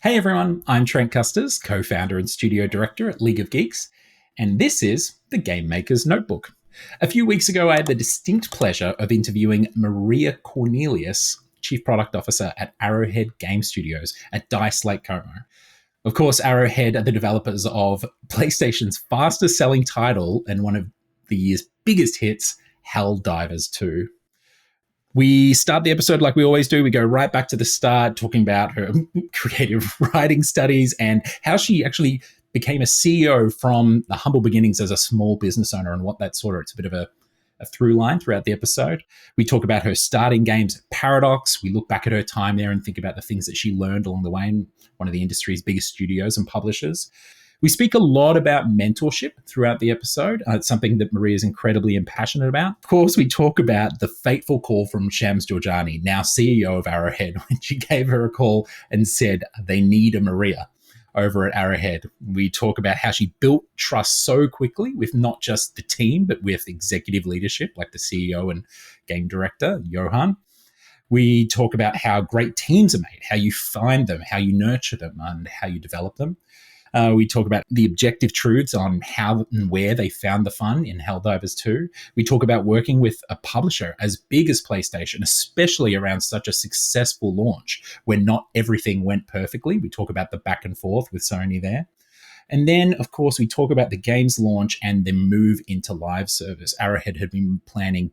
Hey everyone, I'm Trent Kusters, co-founder and studio director at League of Geeks, and this is The Game Maker's Notebook. A few weeks ago, I had the distinct pleasure of interviewing Maria Cornelius, Chief Product Officer at Arrowhead Game Studios at DICE Lake Como. Of course, Arrowhead are the developers of PlayStation's fastest-selling title and one of the year's biggest hits, Helldivers 2. We start the episode like we always do. We go right back to the start, talking about her creative writing studies and how she actually became a CEO from the humble beginnings as a small business owner and what it's a bit of a through line throughout the episode. We talk about her starting games at Paradox. We look back at her time there and think about the things that she learned along the way in one of the industry's biggest studios and publishers. We speak a lot about mentorship throughout the episode. It's something that Maria is incredibly passionate about. Of course, we talk about the fateful call from Shams Georgiani, now CEO of Arrowhead, when she gave her a call and said they need a Maria over at Arrowhead. We talk about how she built trust so quickly with not just the team, but with executive leadership like the CEO and game director, Johan. We talk about how great teams are made, how you find them, how you nurture them, and how you develop them. We talk about the objective truths on how and where they found the fun in Helldivers 2. We talk about working with a publisher as big as PlayStation, especially around such a successful launch where not everything went perfectly. We talk about the back and forth with Sony there. And then, of course, we talk about the game's launch and the move into live service. Arrowhead had been planning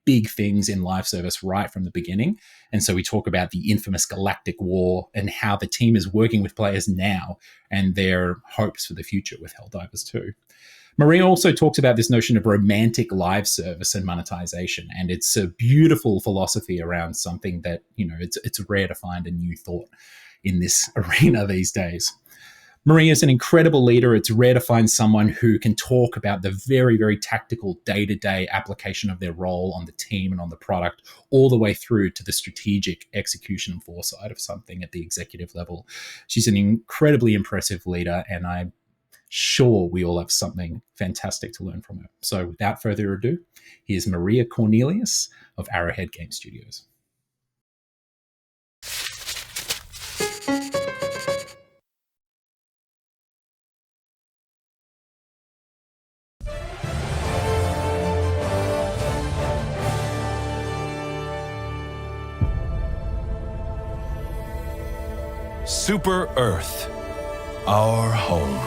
big things in live service right from the beginning. And so we talk about the infamous Galactic war and how the team is working with players now and their hopes for the future with Helldivers 2. Maria also talks about this notion of romantic live service and monetization. And it's a beautiful philosophy around something that, it's rare to find a new thought in this arena these days. Maria is an incredible leader. It's rare to find someone who can talk about the very, very tactical day-to-day application of their role on the team and on the product, all the way through to the strategic execution and foresight of something at the executive level. She's an incredibly impressive leader, and I'm sure we all have something fantastic to learn from her. So without further ado, here's Maria Cornelius of Arrowhead Game Studios. Super Earth, our home.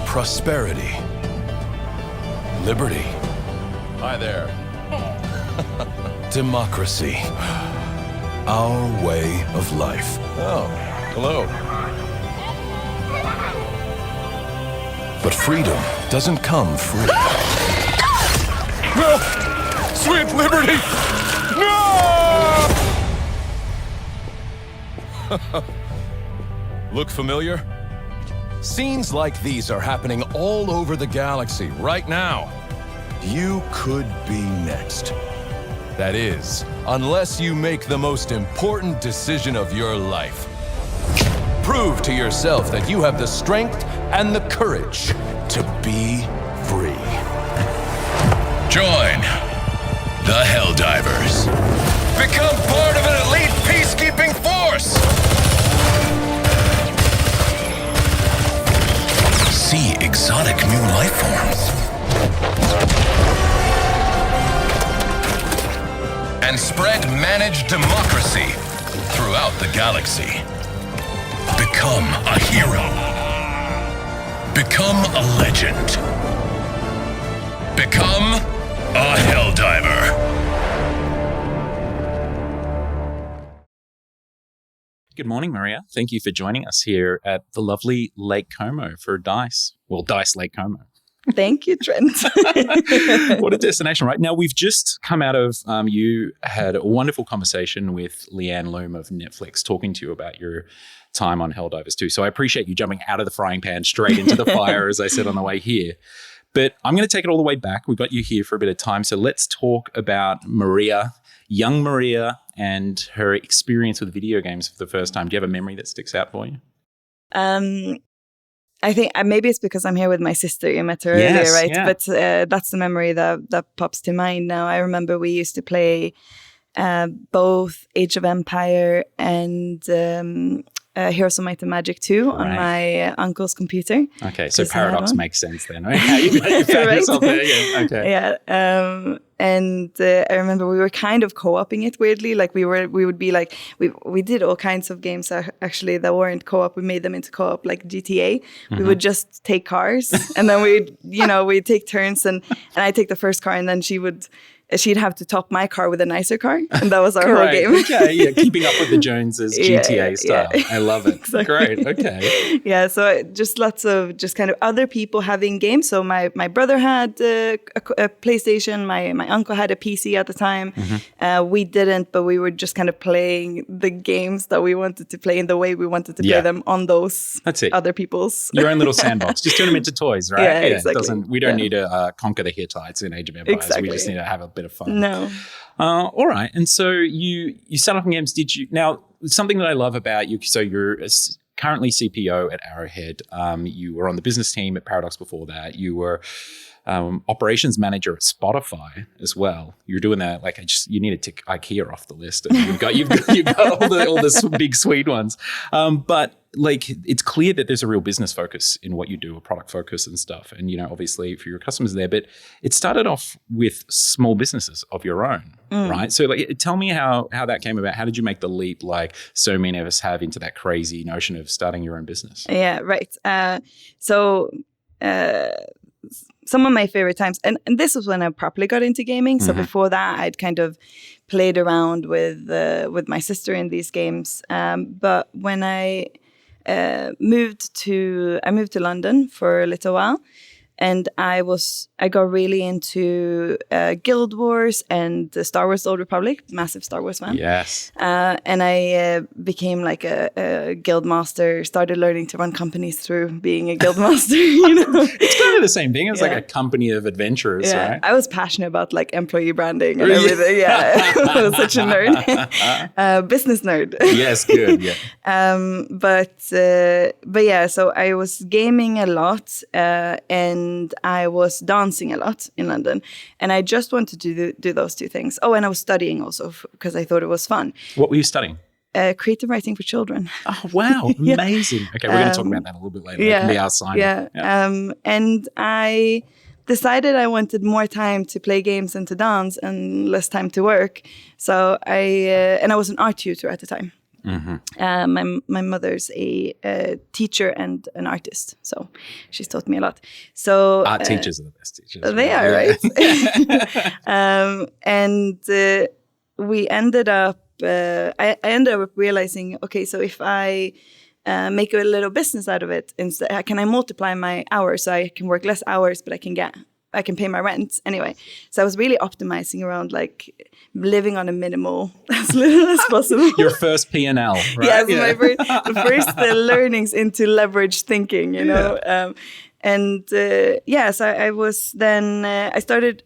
Prosperity. Liberty. Hi there. Democracy. Our way of life. Oh, hello. But freedom doesn't come free. No! Sweet liberty! No! Look familiar? Scenes like these are happening all over the galaxy right now. You could be next. That is, unless you make the most important decision of your life. Prove to yourself that you have the strength and the courage to be free. Join the Helldivers. Become part of an elite peacekeeping force! See exotic new life forms. And spread managed democracy throughout the galaxy. Become a hero. Become a legend. Become a Helldiver. Good morning, Maria. Thank you for joining us here at the lovely Lake Como for DICE. Well, DICE Lake Como. Thank you, Trent. What a destination, right? Now, we've just come out of, you had a wonderful conversation with Leanne Loom of Netflix talking to you about your time on Helldivers 2. So I appreciate you jumping out of the frying pan straight into the fire, as I said on the way here. But I'm going to take it all the way back. We've got you here for a bit of time. So let's talk about Maria, young Maria, and her experience with video games for the first time. Do you have a memory that sticks out for you? I think maybe it's because I'm here with my sister. You met her earlier, right? Yeah. But that's the memory that pops to mind now. I remember we used to play both Age of Empire and Heroes of Might and Magic 2 on my uncle's computer. Okay, so Paradox makes sense then. Okay, you found yourself there. Yeah. Okay. Yeah. And I remember we were kind of co-oping it weirdly. Like we would be like, we did all kinds of games actually that weren't co-op. We made them into co-op, like GTA. We would just take cars and then we'd take turns and I'd take the first car and then she'd have to top my car with a nicer car. And that was our whole game. Okay, yeah, keeping up with the Joneses, GTA style. Yeah. I love it. Exactly. Great, okay. Yeah, so just lots of just kind of other people having games. So my brother had a PlayStation, my uncle had a PC at the time. We didn't, but we were just kind of playing the games that we wanted to play in the way we wanted to play them on those other people's. Your own little sandbox. Just turn them into toys, right? Yeah, exactly. We don't need to conquer the Hittites in Age of Empires. Exactly. We just need to have a bit of fun. No. All right. And so you set up games. Now, something that I love about you, so you're currently CPO at Arrowhead. You were on the business team at Paradox before that. You were operations manager at Spotify as well. You're doing that. Like you need to tick IKEA off the list. And you've got all the big sweet ones. But like it's clear that there's a real business focus in what you do, a product focus and stuff. And obviously for your customers there, but it started off with small businesses of your own, right? So like, tell me how that came about. How did you make the leap, like so many of us have, into that crazy notion of starting your own business? Yeah, right. Some of my favorite times, and this was when I properly got into gaming. So before that, I'd kind of played around with my sister in these games. But when I moved to London for a little while, and I got really into Guild Wars and Star Wars: Old Republic. Massive Star Wars fan. Yes. And I became like a guild master. Started learning to run companies through being a guild master. It's kind of the same thing. It's like a company of adventurers, right? I was passionate about like employee branding and everything. Yeah, I was such a nerd, business nerd. Yes, good. Yeah. But yeah, so I was gaming a lot and I was dancing a lot in London, and I just wanted to do those two things. Oh, and I was studying also because I thought it was fun. What were you studying? Creative writing for children. Oh, wow. Amazing. Okay, we're going to talk about that a little bit later. Yeah, it can be our sign. Yeah. And I decided I wanted more time to play games and to dance and less time to work. So I was an art tutor at the time. My mother's a teacher and an artist, so she's taught me a lot. So art teachers are the best teachers. They are, right? And we ended up. I ended up realizing, okay, so if I make a little business out of it, instead, can I multiply my hours so I can work less hours, but I can pay my rent anyway. So I was really optimizing around like living on a minimal as little as possible. Your first P&L, right? Yes, the first learnings into leverage thinking, So I was then, I started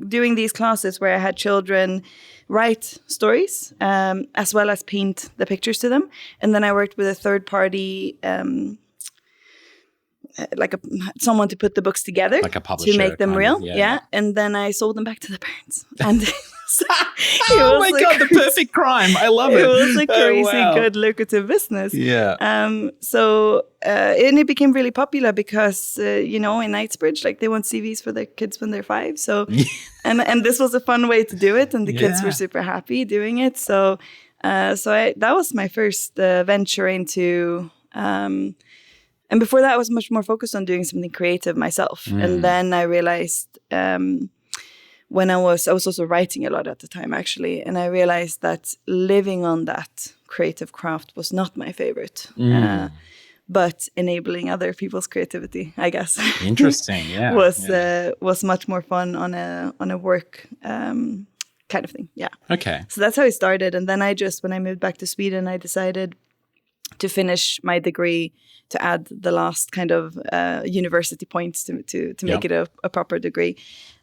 doing these classes where I had children write stories as well as paint the pictures to them. And then I worked with a third party someone to put the books together, like a publisher, to make them real. Yeah. And then I sold them back to the parents. And oh my God, the perfect crime. I love it. It was a crazy good lucrative business. Yeah. And it became really popular because, in Knightsbridge, like they want CVs for their kids when they're 5. So, and this was a fun way to do it. And the kids were super happy doing it. So that was my first venture into, and before that, I was much more focused on doing something creative myself. And then I realized when I was also writing a lot at the time, actually. And I realized that living on that creative craft was not my favorite, but enabling other people's creativity, I guess. Interesting, yeah. was much more fun on a work kind of thing, yeah. Okay. So that's how it started. And then when I moved back to Sweden, I decided to finish my degree, to add the last kind of university points to make it a proper degree.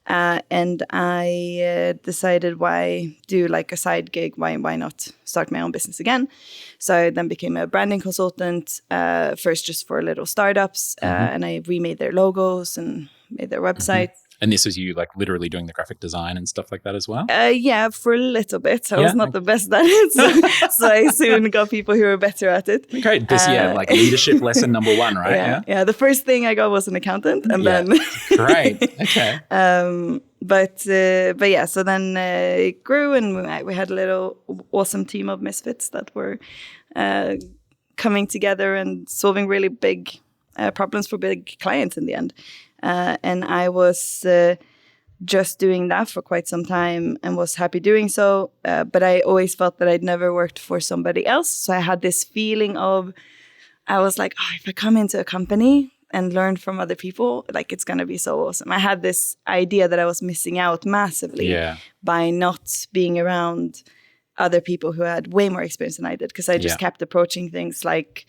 And I decided, why do like a side gig? Why not start my own business again? So I then became a branding consultant, first just for little startups, and I remade their logos and made their website. And this was you like literally doing the graphic design and stuff like that as well? Yeah, for a little bit. I was not the best at it. So I soon got people who were better at it. Great. This, like leadership lesson number one, right? Yeah. The first thing I got was an accountant, and then Great. Okay. But yeah, so then it grew, and we had a little awesome team of misfits that were coming together and solving really big problems for big clients in the end. And I was just doing that for quite some time and was happy doing so. But I always felt that I'd never worked for somebody else. So I had this feeling of, I was like, oh, if I come into a company and learn from other people, like it's going to be so awesome. I had this idea that I was missing out massively by not being around other people who had way more experience than I did, because I just kept approaching things like,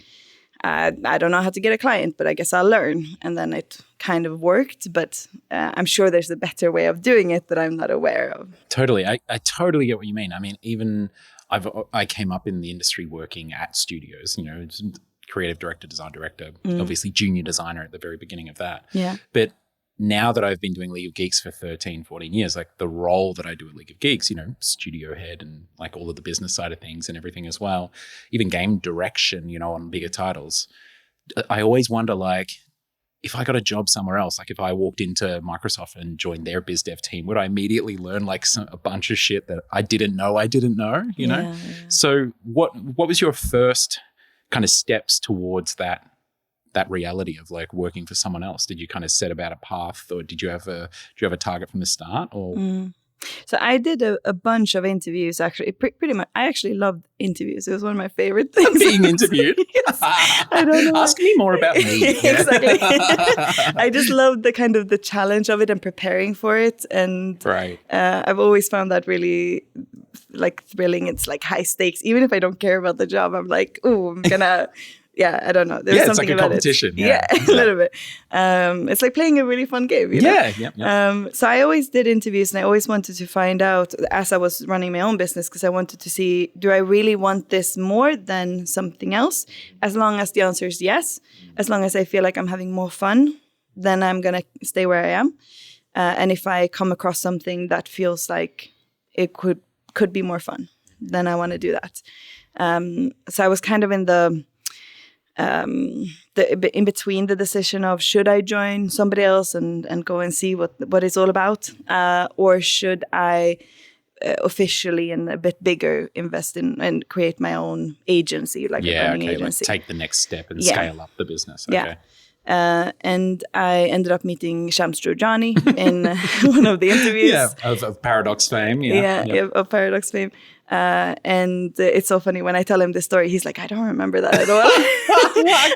I don't know how to get a client, but I guess I'll learn. And then it kind of worked, but I'm sure there's a better way of doing it that I'm not aware of. Totally. I totally get what you mean. I mean, even I came up in the industry working at studios, creative director, design director, obviously junior designer at the very beginning of that. Yeah. But now that I've been doing League of Geeks for 13, 14 years, like the role that I do at League of Geeks, studio head and like all of the business side of things and everything as well, even game direction, on bigger titles. I always wonder, like, if I got a job somewhere else, like if I walked into Microsoft and joined their biz dev team, would I immediately learn like a bunch of shit that I didn't know, you know? Yeah. So what was your first kind of steps towards that reality of like working for someone else? Did you kind of set about a path, or did you have a target from the start? Or So I did a bunch of interviews, actually. Pretty much, I actually loved interviews. It was one of my favorite things. Being interviewed? Yes. I don't know. Ask me more about me. Exactly. I just loved the kind of the challenge of it and preparing for it. And I've always found that really like thrilling. It's like high stakes. Even if I don't care about the job, I'm like, oh, I'm gonna... Yeah, I don't know. There's something it's like a competition. Yeah, a little bit. It's like playing a really fun game. Yeah. So I always did interviews, and I always wanted to find out, as I was running my own business, because I wanted to see, do I really want this more than something else? As long as the answer is yes, as long as I feel like I'm having more fun, then I'm going to stay where I am. And if I come across something that feels like it could be more fun, then I want to do that. So I was kind of in in between the decision of, should I join somebody else and go and see what it's all about, or should I officially and a bit bigger invest in and create my own agency, like a running agency. Like take the next step and scale up the business. Okay. And I ended up meeting Shams Jourjani in one of the interviews. Yeah, of Paradox fame. Of Paradox fame. And it's so funny when I tell him this story, he's like, I don't remember that at all.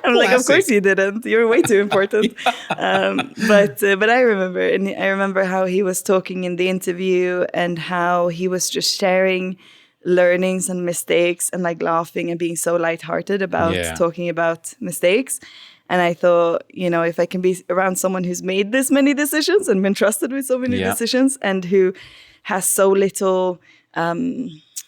I'm like, of course you didn't. You're way too important. But I remember, and I remember how he was talking in the interview and how he was just sharing learnings and mistakes and like laughing and being so lighthearted about talking about mistakes. And I thought, if I can be around someone who's made this many decisions and been trusted with so many decisions, and who has so little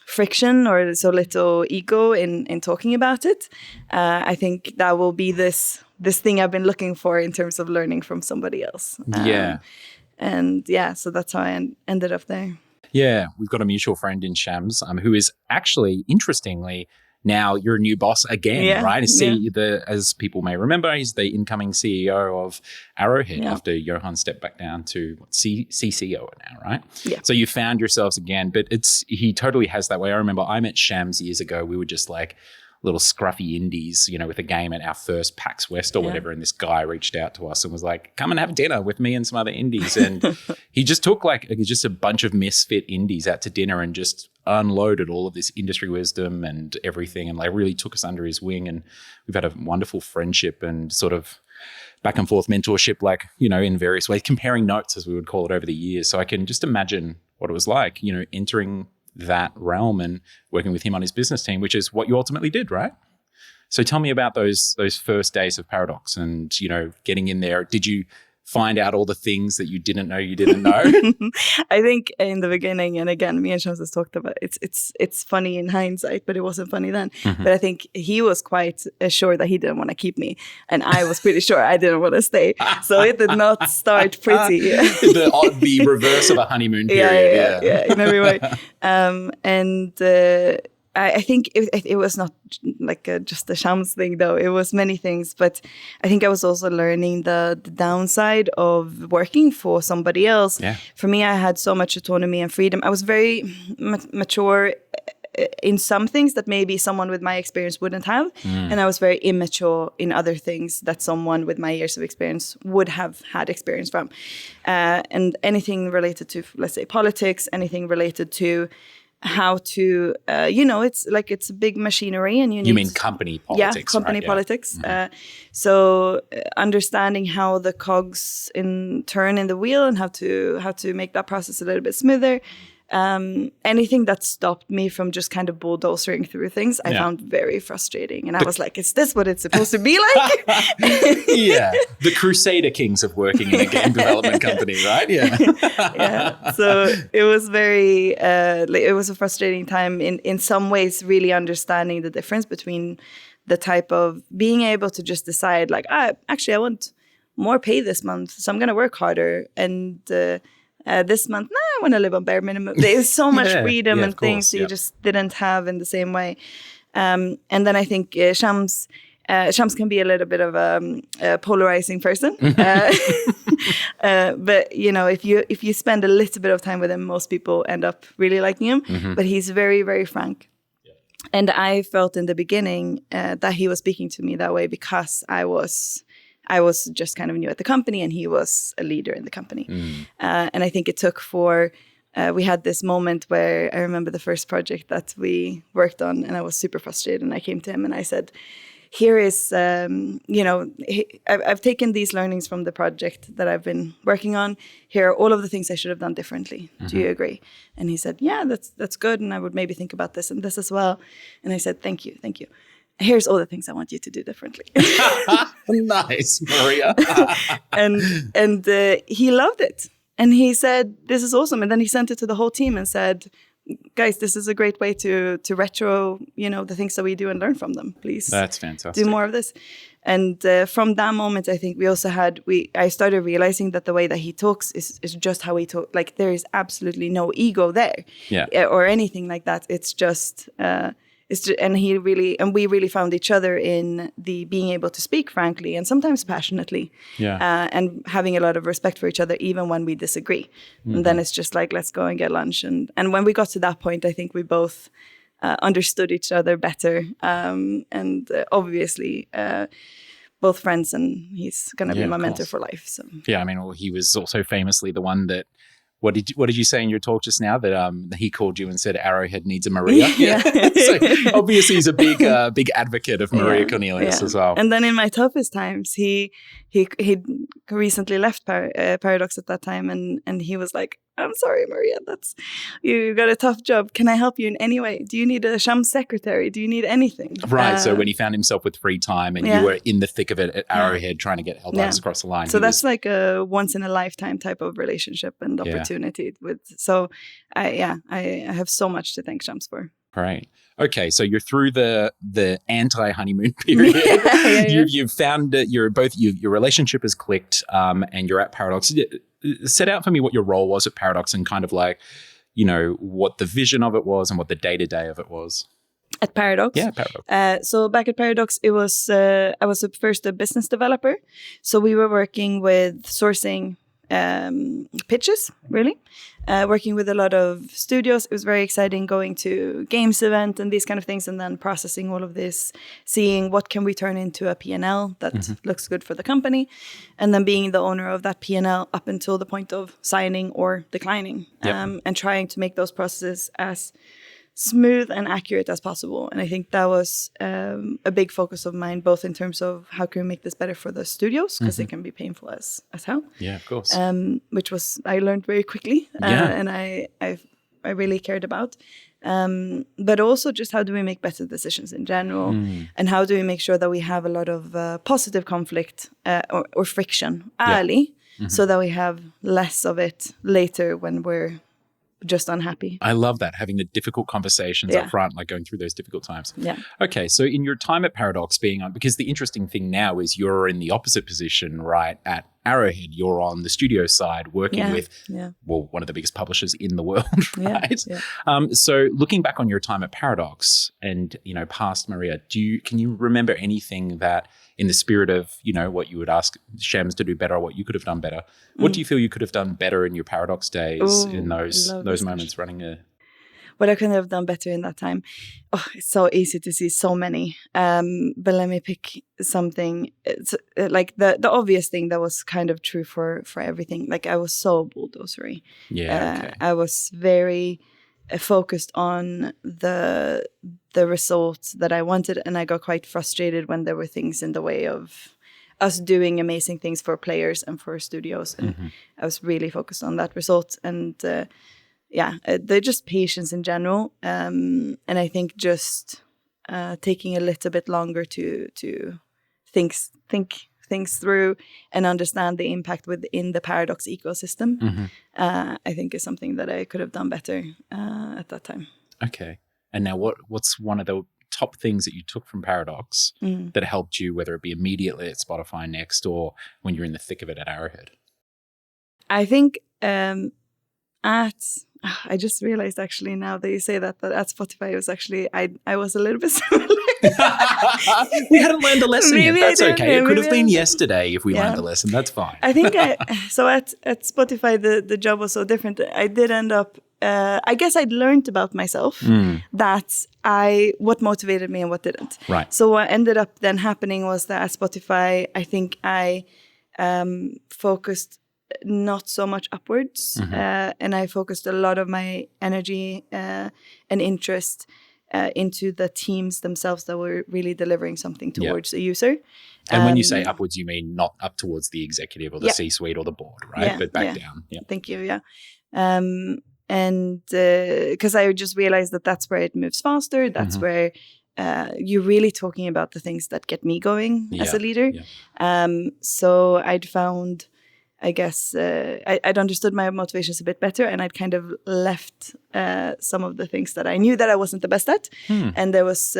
friction or so little ego in talking about it, I think that will be this thing I've been looking for in terms of learning from somebody else. So that's how I ended up there. Yeah, we've got a mutual friend in Shams, who is actually, interestingly, now you're a new boss again, right? As people may remember, he's the incoming CEO of Arrowhead after Johan stepped back down to CCO now, right? Yeah. So you found yourselves again, but he totally has that way. I remember I met Shams years ago. We were just like little scruffy indies, with a game at our first PAX West or whatever. And this guy reached out to us and was like, come and have dinner with me and some other indies. And he just took just a bunch of misfit indies out to dinner and just unloaded all of this industry wisdom and everything, and like really took us under his wing. And we've had a wonderful friendship and sort of back and forth mentorship, like, in various ways, comparing notes, as we would call it, over the years. So I can just imagine what it was like, entering that realm and working with him on his business team, which is what you ultimately did, right? So tell me about those first days of Paradox and, getting in there. Did you find out all the things that you didn't know you didn't know? I think in the beginning, and again, me and Shams has talked about it's funny in hindsight, but it wasn't funny then. But I think he was quite sure that he didn't want to keep me, and I was pretty sure I didn't want to stay. So it did not start pretty. the reverse of a honeymoon period. Yeah, in every way. I think it was not like just a Shams thing, though. It was many things, but I think I was also learning the downside of working for somebody else. Yeah. For me, I had so much autonomy and freedom. I was very mature in some things that maybe someone with my experience wouldn't have, and I was very immature in other things that someone with my years of experience would have had experience from. And anything related to, let's say, politics, anything related to how to, it's a big machinery, and you mean company politics? Yeah, company right? politics. So understanding how the cogs turn in the wheel and how to make that process a little bit smoother. Anything that stopped me from just kind of bulldozering through things, I found very frustrating. And I was like, is this what it's supposed to be like? Yeah. The Crusader Kings of working in a game development company, right? Yeah. Yeah. So it was very, it was a frustrating time in some ways, really understanding the difference between the type of being able to just decide like, actually, I want more pay this month, so I'm going to work harder. And, this month, I want to live on bare minimum. There's so much freedom and things that you just didn't have in the same way. And then I think Shams can be a little bit of a polarizing person. But if you spend a little bit of time with him, most people end up really liking him. But he's very, very frank. Yeah. And I felt in the beginning that he was speaking to me that way because I was just kind of new at the company, and he was a leader in the company. And I think it took we had this moment where I remember the first project that we worked on, and I was super frustrated. And I came to him and I said, here is, I've taken these learnings from the project that I've been working on. Here are all of the things I should have done differently. Do you agree? And he said, yeah, that's good. And I would maybe think about this and this as well. And I said, thank you. Here's all the things I want you to do differently. Nice, Maria. and he loved it. And he said, this is awesome. And then he sent it to the whole team and said, guys, this is a great way to retro, the things that we do and learn from them. Please. That's fantastic. Do more of this. And from that moment, I think we also I started realizing that the way that he talks is just how he talks. Like there is absolutely no ego there or anything like that. It's just... and we really found each other in the being able to speak frankly and sometimes passionately, and having a lot of respect for each other even when we disagree. And then it's just like, let's go and get lunch. And when we got to that point, I think we both understood each other better, and obviously both friends, and he's going to be my mentor for life. So yeah, I mean, well, he was also famously the one that. What did you say in your talk just now that he called you and said Arrowhead needs a Maria? Yeah. So obviously he's a big advocate of Maria Cornelius as well. And then in my toughest times, he recently left Paradox at that time, and he was like, I'm sorry, Maria, you got a tough job. Can I help you in any way? Do you need a Shams secretary? Do you need anything? Right. So when he found himself with free time and you were in the thick of it at Arrowhead trying to get Helldivers across the line. So that's like a once in a lifetime type of relationship and opportunity So I have so much to thank Shams for. Great. Okay, so you're through the anti-honeymoon period. You've found that your relationship has clicked, and you're at Paradox. Set out for me what your role was at Paradox and kind of like, what the vision of it was and what the day-to-day of it was. At Paradox? Yeah, Paradox. So back at Paradox, I was first a business developer. So we were working with sourcing pitches, really. Working with a lot of studios. It was very exciting going to games event and these kind of things, and then processing all of this, seeing what can we turn into a P&L that looks good for the company, and then being the owner of that P&L up until the point of signing or declining, and trying to make those processes as smooth and accurate as possible. And I think that was a big focus of mine, both in terms of how can we make this better for the studios, because it can be painful as hell. Yeah, of course. Which was, I learned very quickly, and I really cared about. But also just how do we make better decisions in general, and how do we make sure that we have a lot of positive conflict or friction early, so that we have less of it later when we're just unhappy. I love that, having the difficult conversations up front, like going through those difficult times. Yeah. Okay, so in your time at Paradox being on, because the interesting thing now is you're in the opposite position, right? At Arrowhead, you're on the studio side working with, well, one of the biggest publishers in the world, right? Yeah. So looking back on your time at Paradox and, you know, past Maria, can you remember anything that, in the spirit of, you know, what you would ask Shams to do better, or what you could have done better, what do you feel you could have done better in your Paradox days in those moments running a... What I could have done better in that time? Oh, it's so easy to see so many. But let me pick something. It's like the obvious thing that was kind of true for everything. Like, I was so bulldozery. Yeah. Okay. I was very focused on the results that I wanted, and I got quite frustrated when there were things in the way of us doing amazing things for players and for studios. And I was really focused on that result. And they're just patience in general. And I think just taking a little bit longer to think things through and understand the impact within the Paradox ecosystem, I think is something that I could have done better at that time. Okay. And now what's one of the top things that you took from Paradox that helped you, whether it be immediately at Spotify next or when you're in the thick of it at Arrowhead? I think I just realized actually now that you say that at Spotify it was actually I was a little bit similar. We hadn't learned the lesson yet. That's okay. It could have been yesterday if we learned the lesson. That's fine. I think so at Spotify the job was so different. I did end up I guess I'd learned about myself that what motivated me and what didn't. Right. So what ended up then happening was that at Spotify I think I focused not so much upwards, and I focused a lot of my energy and interest into the teams themselves that were really delivering something towards the user. And when you say upwards, you mean not up towards the executive or the C-suite or the board, right? But back down. Yeah. Thank you. Yeah. And because I just realized that that's where it moves faster. That's where you're really talking about the things that get me going as a leader. Yeah. So I'd found, I guess, I'd understood my motivations a bit better, and I'd kind of left some of the things that I knew that I wasn't the best at. And there was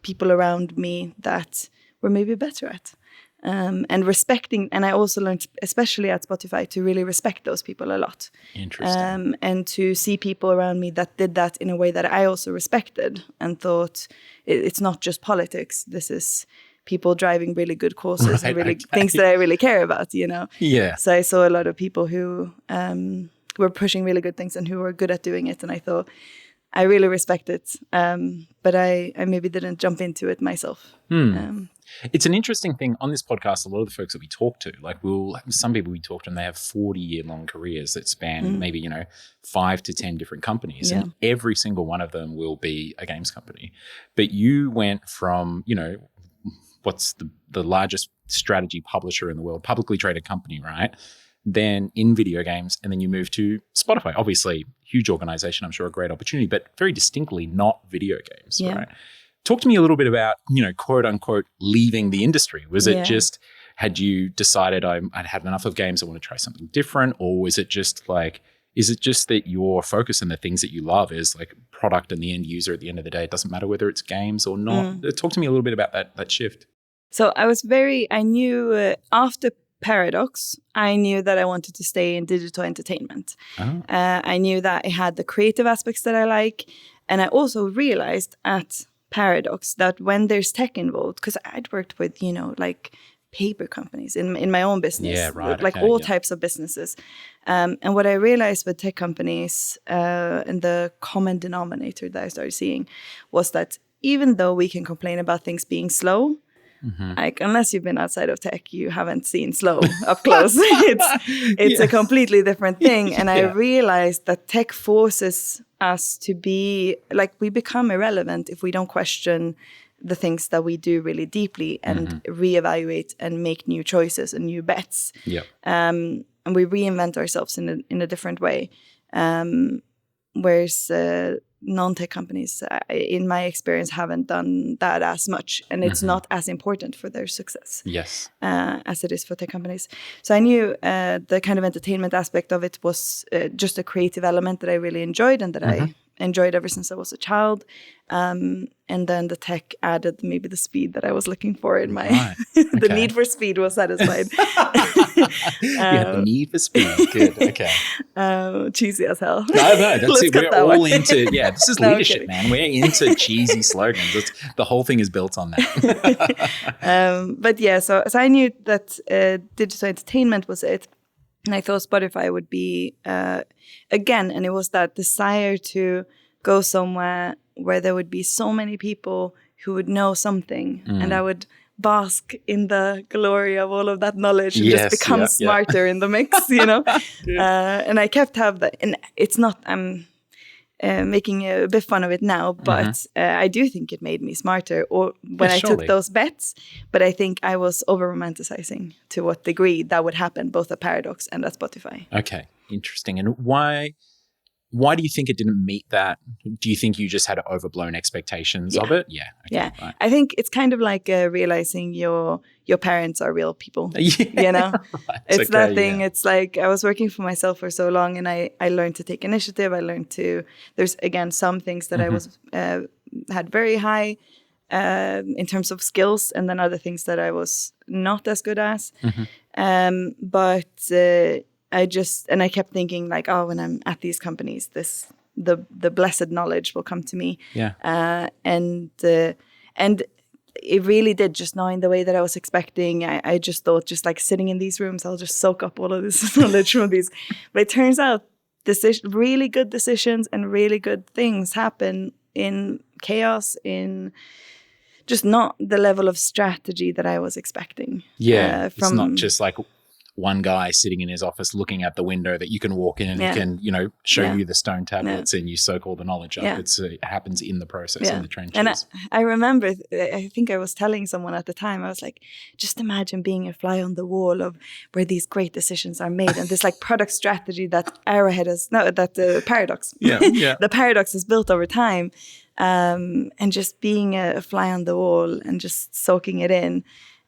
people around me that were maybe better at. And respecting, and I also learned, especially at Spotify, to really respect those people a lot. Interesting. And to see people around me that did that in a way that I also respected and thought, it's not just politics. This is people driving really good causes and really things that I really care about, you know? Yeah. So I saw a lot of people who were pushing really good things and who were good at doing it. And I thought, I really respect it. But I maybe didn't jump into it myself. It's an interesting thing on this podcast. A lot of the folks that we talk to, like some people we talk to, and they have 40-year-long careers that span maybe 5 to 10 different companies, and every single one of them will be a games company. But you went from what's the largest strategy publisher in the world, publicly traded company, right? Then in video games, and then you move to Spotify. Obviously, huge organization. I'm sure a great opportunity, but very distinctly not video games, right? Talk to me a little bit about, quote unquote, leaving the industry. Was it just, had you decided I'd had enough of games, I want to try something different? Or was it just is it just that your focus and the things that you love is like product and the end user at the end of the day? It doesn't matter whether it's games or not. Talk to me a little bit about that shift. So I knew after Paradox, I knew that I wanted to stay in digital entertainment. I knew that I had the creative aspects that I like. And I also realized at Paradox that when there's tech involved, because I'd worked with, like paper companies in my own business, all types of businesses. And what I realized with tech companies and the common denominator that I started seeing was that even though we can complain about things being slow, like unless you've been outside of tech, you haven't seen slow up close. It's a completely different thing. And I realized that tech forces us to be like, we become irrelevant if we don't question the things that we do really deeply and reevaluate and make new choices and new bets. And we reinvent ourselves in a different way. Whereas non-tech companies, in my experience, haven't done that as much, and it's not as important for their success. Yes. As it is for tech companies. So I knew the kind of entertainment aspect of it was just a creative element that I really enjoyed, and that I enjoyed ever since I was a child. And then the tech added maybe the speed that I was looking for in my the need for speed was satisfied. The need for speed. Good. Okay. Cheesy as hell. No, that's it. We're all into this is No, leadership, man. We're into cheesy slogans. The whole thing is built on that. But yeah, so I knew that digital entertainment was it. And I thought Spotify would be, again, and it was that desire to go somewhere where there would be so many people who would know something, and I would bask in the glory of all of that knowledge and just become smarter in the mix, you know? And I kept have that, and it's not, I'm making a bit fun of it now, but I do think it made me smarter or when I took those bets, but I think I was over-romanticizing to what degree that would happen, both at Paradox and at Spotify. Okay, interesting. And why do you think it didn't meet that? Do you think you just had overblown expectations of it? Yeah. Okay, right. I think it's kind of like realizing your parents are real people, you know? Right. It's that thing. It's like I was working for myself for so long, and I learned to take initiative. I learned to, there's again, some things that I was, had very high in terms of skills, and then other things that I was not as good as. But I kept thinking like, oh, when I'm at these companies, the blessed knowledge will come to me. Yeah. And it really did, just knowing the way that I was expecting. I just thought, just like sitting in these rooms, I'll just soak up all of this knowledge from these. But it turns out really good decisions and really good things happen in chaos, in just not the level of strategy that I was expecting. Yeah. It's not just like one guy sitting in his office looking at the window that you can walk in and he can, show you the stone tablets and you soak all the knowledge up. It happens in the process, in the trenches. And I remember, I think I was telling someone at the time, I was like, just imagine being a fly on the wall of where these great decisions are made, and this like product strategy that Arrowhead that Paradox, the Paradox is built over time, and just being a fly on the wall and just soaking it in.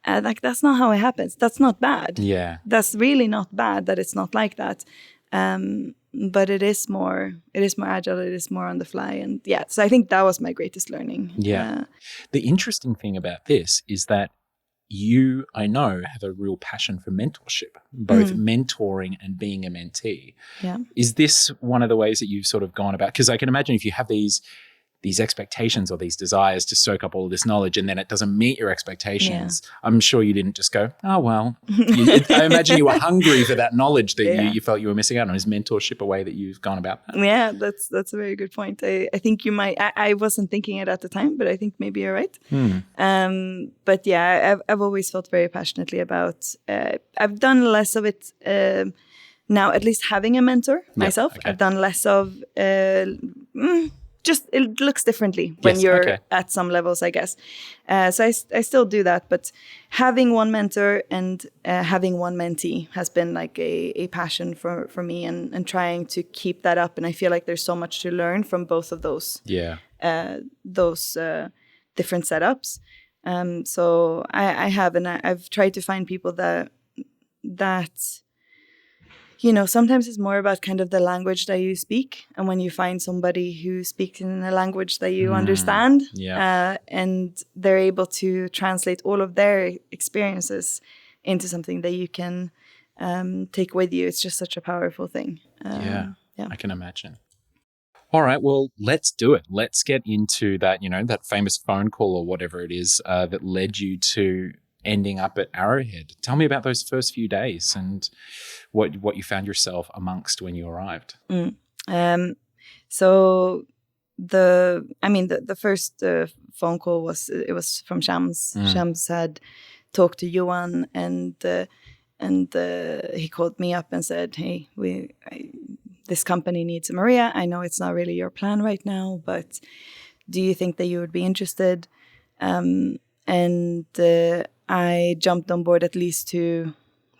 Like that's not how it happens. That's not bad. Yeah, that's really not bad that it's not like that. But it is more agile. It is more on the fly, and so I think that was my greatest learning. Yeah, the interesting thing about this is that you, I know, have a real passion for mentorship, both mentoring and being a mentee. Yeah, is this one of the ways that you've sort of gone about? Because I can imagine if you have these expectations or these desires to soak up all this knowledge and then it doesn't meet your expectations, I'm sure you didn't just go, oh, well. I imagine you were hungry for that knowledge that you felt you were missing out on. Is mentorship a way that you've gone about that? Yeah, that's a very good point. I think you might, I wasn't thinking it at the time, but I think maybe you're right. But yeah, I've always felt very passionately about, I've done less of it now, at least having a mentor myself. Okay. I've done less of, just it looks differently when you're at some levels, I guess. So I still do that, but having one mentor and having one mentee has been like a passion for me, and trying to keep that up. And I feel like there's so much to learn from both of those different setups. So I have, and I've tried to find people that sometimes it's more about kind of the language that you speak. And when you find somebody who speaks in a language that you understand, and they're able to translate all of their experiences into something that you can take with you, it's just such a powerful thing. I can imagine. All right, well, let's do it. Let's get into that, that famous phone call or whatever it is that led you to ending up at Arrowhead. Tell me about those first few days and what you found yourself amongst when you arrived. So the first phone call was from Shams. Shams had talked to Johan, and he called me up and said, "Hey, this company needs a Maria. I know it's not really your plan right now, but do you think that you would be interested?" I jumped on board at least to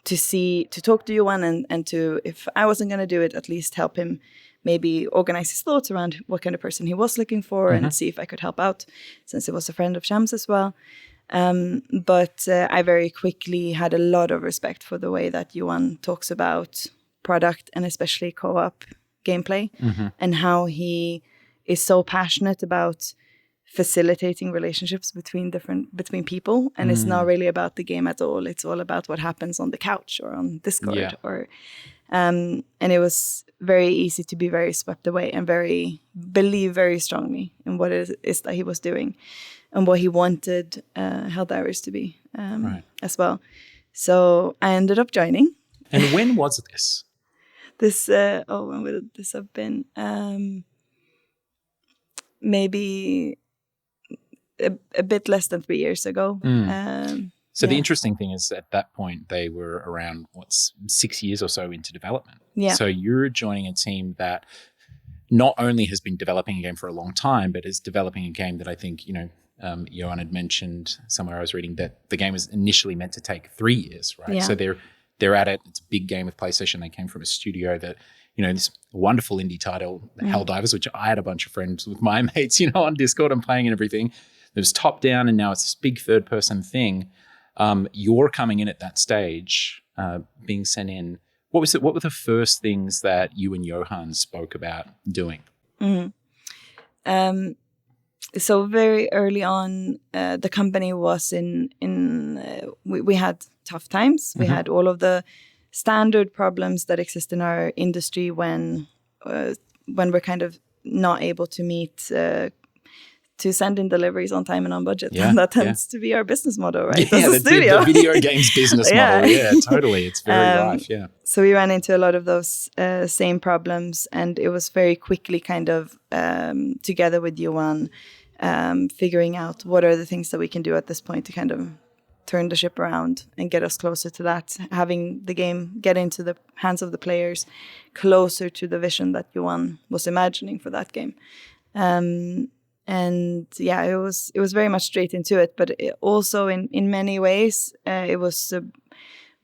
talk to Johan and to, if I wasn't going to do it, at least help him maybe organize his thoughts around what kind of person he was looking for and see if I could help out, since he was a friend of Shams as well. But I very quickly had a lot of respect for the way that Johan talks about product and especially co-op gameplay, and how he is so passionate about facilitating relationships between people, and it's not really about the game at all. It's all about what happens on the couch or on Discord or and it was very easy to be very swept away and believe very strongly in what it is that he was doing and what he wanted Helldivers to be as well. So I ended up joining. And when was this? When would this have been? Maybe a bit less than 3 years ago. So the interesting thing is at that point, they were around, 6 years or so into development. Yeah. So you're joining a team that not only has been developing a game for a long time, but is developing a game that I think, Johan had mentioned somewhere I was reading that the game was initially meant to take 3 years, right? Yeah. So they're at it. It's a big game with PlayStation. They came from a studio that, this wonderful indie title, Helldivers, which I had a bunch of friends with my mates, on Discord and playing and everything. It was top down, and now it's this big third person thing. You're coming in at that stage, being sent in. What were the first things that you and Johan spoke about doing? So very early on, the company was we had tough times. We had all of the standard problems that exist in our industry when we're kind of not able to meet to send in deliveries on time and on budget. Yeah, and that tends to be our business model, right? Yeah, As a studio. the video games business model. Yeah, totally. It's very life, yeah. So we ran into a lot of those same problems, and it was very quickly kind of together with Johan, figuring out what are the things that we can do at this point to kind of turn the ship around and get us closer to that, having the game get into the hands of the players closer to the vision that Johan was imagining for that game. And yeah, it was very much straight into it, but also in many ways, it was a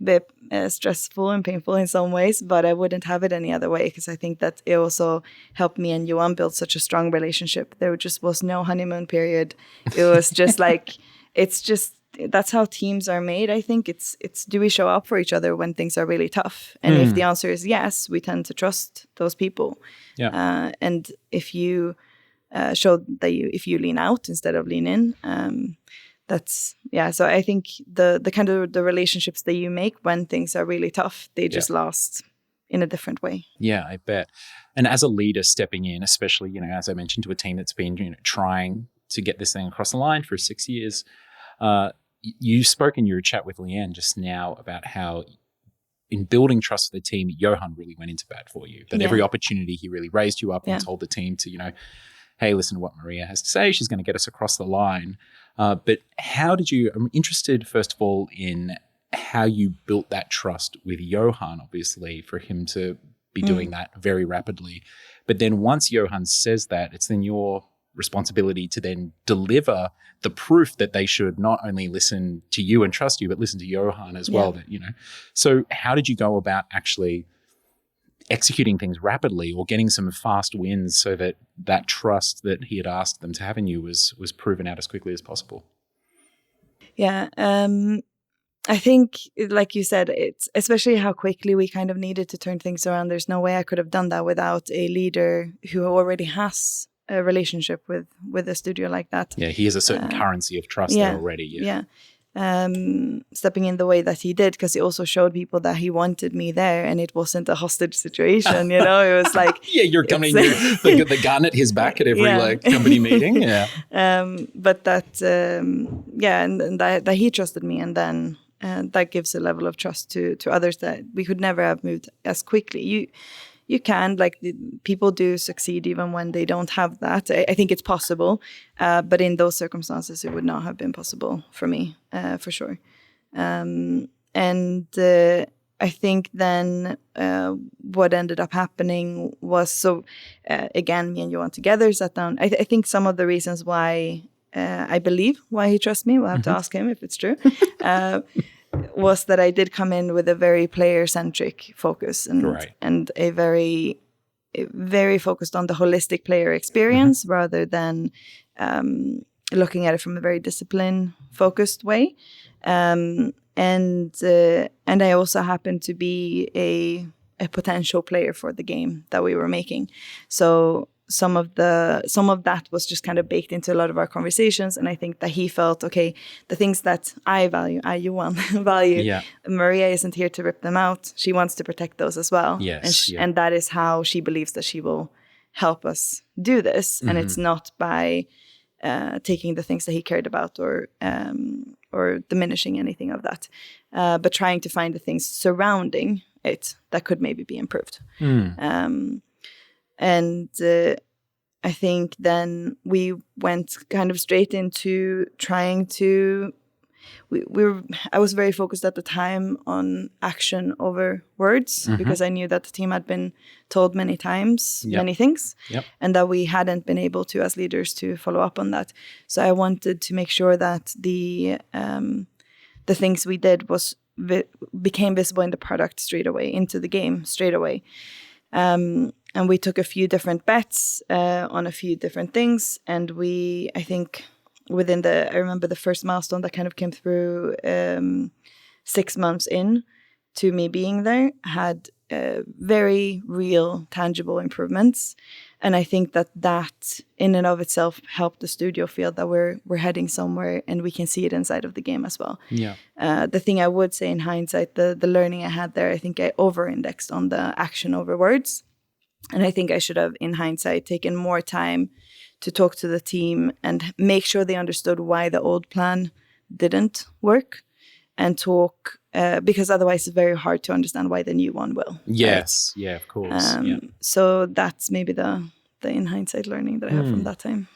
bit stressful and painful in some ways, but I wouldn't have it any other way, because I think that it also helped me and Johan build such a strong relationship. There just was no honeymoon period. It was just like, that's how teams are made. I think it's do we show up for each other when things are really tough? And if the answer is yes, we tend to trust those people. Yeah. And if you show that if you lean out instead of lean in, so I think the kind of the relationships that you make when things are really tough, they just last in a different way. Yeah, I bet. And as a leader stepping in, especially, as I mentioned, to a team that's been, trying to get this thing across the line for 6 years, you spoke in your chat with Leanne just now about how in building trust for the team, Johan really went into bat for you. That every opportunity he really raised you up and told the team to, hey, listen to what Maria has to say. She's going to get us across the line. But I'm interested, first of all, in how you built that trust with Johan, obviously, for him to be doing that very rapidly. But then once Johan says that, it's then your responsibility to then deliver the proof that they should not only listen to you and trust you, but listen to Johan as well. That, So how did you go about actually executing things rapidly or getting some fast wins so that trust that he had asked them to have in you was proven out as quickly as possible? Yeah. I think, like you said, it's especially how quickly we kind of needed to turn things around. There's no way I could have done that without a leader who already has a relationship with a studio like that. Yeah, he has a certain currency of trust there already. Yeah. Stepping in the way that he did, because he also showed people that he wanted me there, and it wasn't a hostage situation. It was like you're coming the gun at his back at every company meeting. But that and that he trusted me, and then that gives a level of trust to others that we could never have moved as quickly. You can, people do succeed even when they don't have that. I think it's possible, but in those circumstances, it would not have been possible for me, for sure. And I think then what ended up happening was, again, me and Johan together sat down. I think some of the reasons why I believe why he trusts me, we'll have to ask him if it's true, was that I did come in with a very player-centric focus and a very very focused on the holistic player experience rather than looking at it from a very discipline-focused way. And I also happened to be a potential player for the game that we were making. So some of that was just kind of baked into a lot of our conversations, and I think that he felt, okay, the things that I value, Johan value, Maria isn't here to rip them out. She wants to protect those as well. Yes, and that is how she believes that she will help us do this. And it's not by taking the things that he cared about or diminishing anything of that, but trying to find the things surrounding it that could maybe be improved. I think then we went kind of straight into trying to. I was very focused at the time on action over words because I knew that the team had been told many times many things, and that we hadn't been able to, as leaders, to follow up on that. So I wanted to make sure that the things we did became visible in the product straight away, into the game straight away. And we took a few different bets on a few different things. And I think I remember the first milestone that kind of came through 6 months in to me being there had very real, tangible improvements. And I think that in and of itself helped the studio feel that we're heading somewhere and we can see it inside of the game as well. Yeah. The thing I would say in hindsight, the learning I had there, I think I over-indexed on the action over words. And I think I should have, in hindsight, taken more time to talk to the team and make sure they understood why the old plan didn't work, and talk, because otherwise it's very hard to understand why the new one will. Yes, right? Yeah, of course. So that's maybe the in hindsight learning that I have from that time.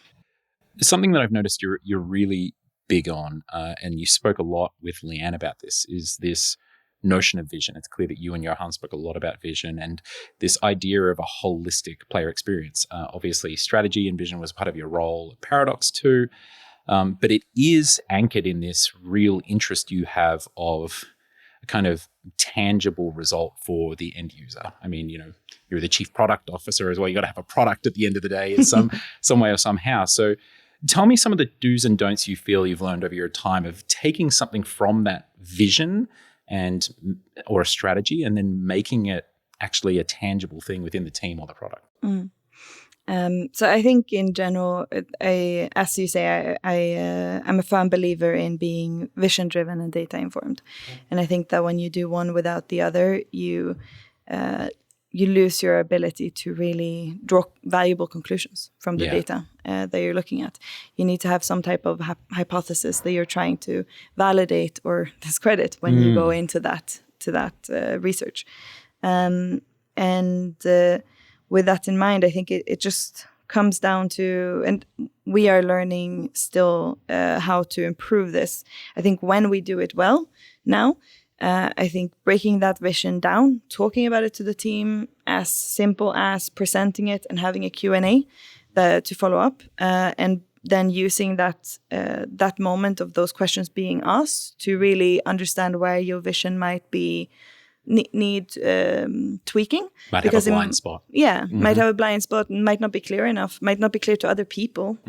Something that I've noticed you're really big on, and you spoke a lot with Leanne about this, is this notion of vision. It's clear that you and Johan spoke a lot about vision and this idea of a holistic player experience. Obviously, strategy and vision was part of your role at Paradox too, but it is anchored in this real interest you have of a kind of tangible result for the end user. I mean, you're the chief product officer as well. You got to have a product at the end of the day in some way or somehow. So tell me some of the do's and don'ts you feel you've learned over your time of taking something from that vision or a strategy and then making it actually a tangible thing within the team or the product. So I think in general, as you say, I'm a firm believer in being vision-driven and data-informed. And I think that when you do one without the other, you lose your ability to really draw valuable conclusions from the data that you're looking at. You need to have some type of hypothesis that you're trying to validate or discredit when you go into that research. With that in mind, I think it just comes down to, and we are learning still how to improve this. I think when we do it well now, I think breaking that vision down, talking about it to the team, as simple as presenting it and having a Q&A to follow up, and then using that moment of those questions being asked to really understand where your vision might be need tweaking. Might have a blind spot. Yeah, might have a blind spot, might not be clear enough, might not be clear to other people,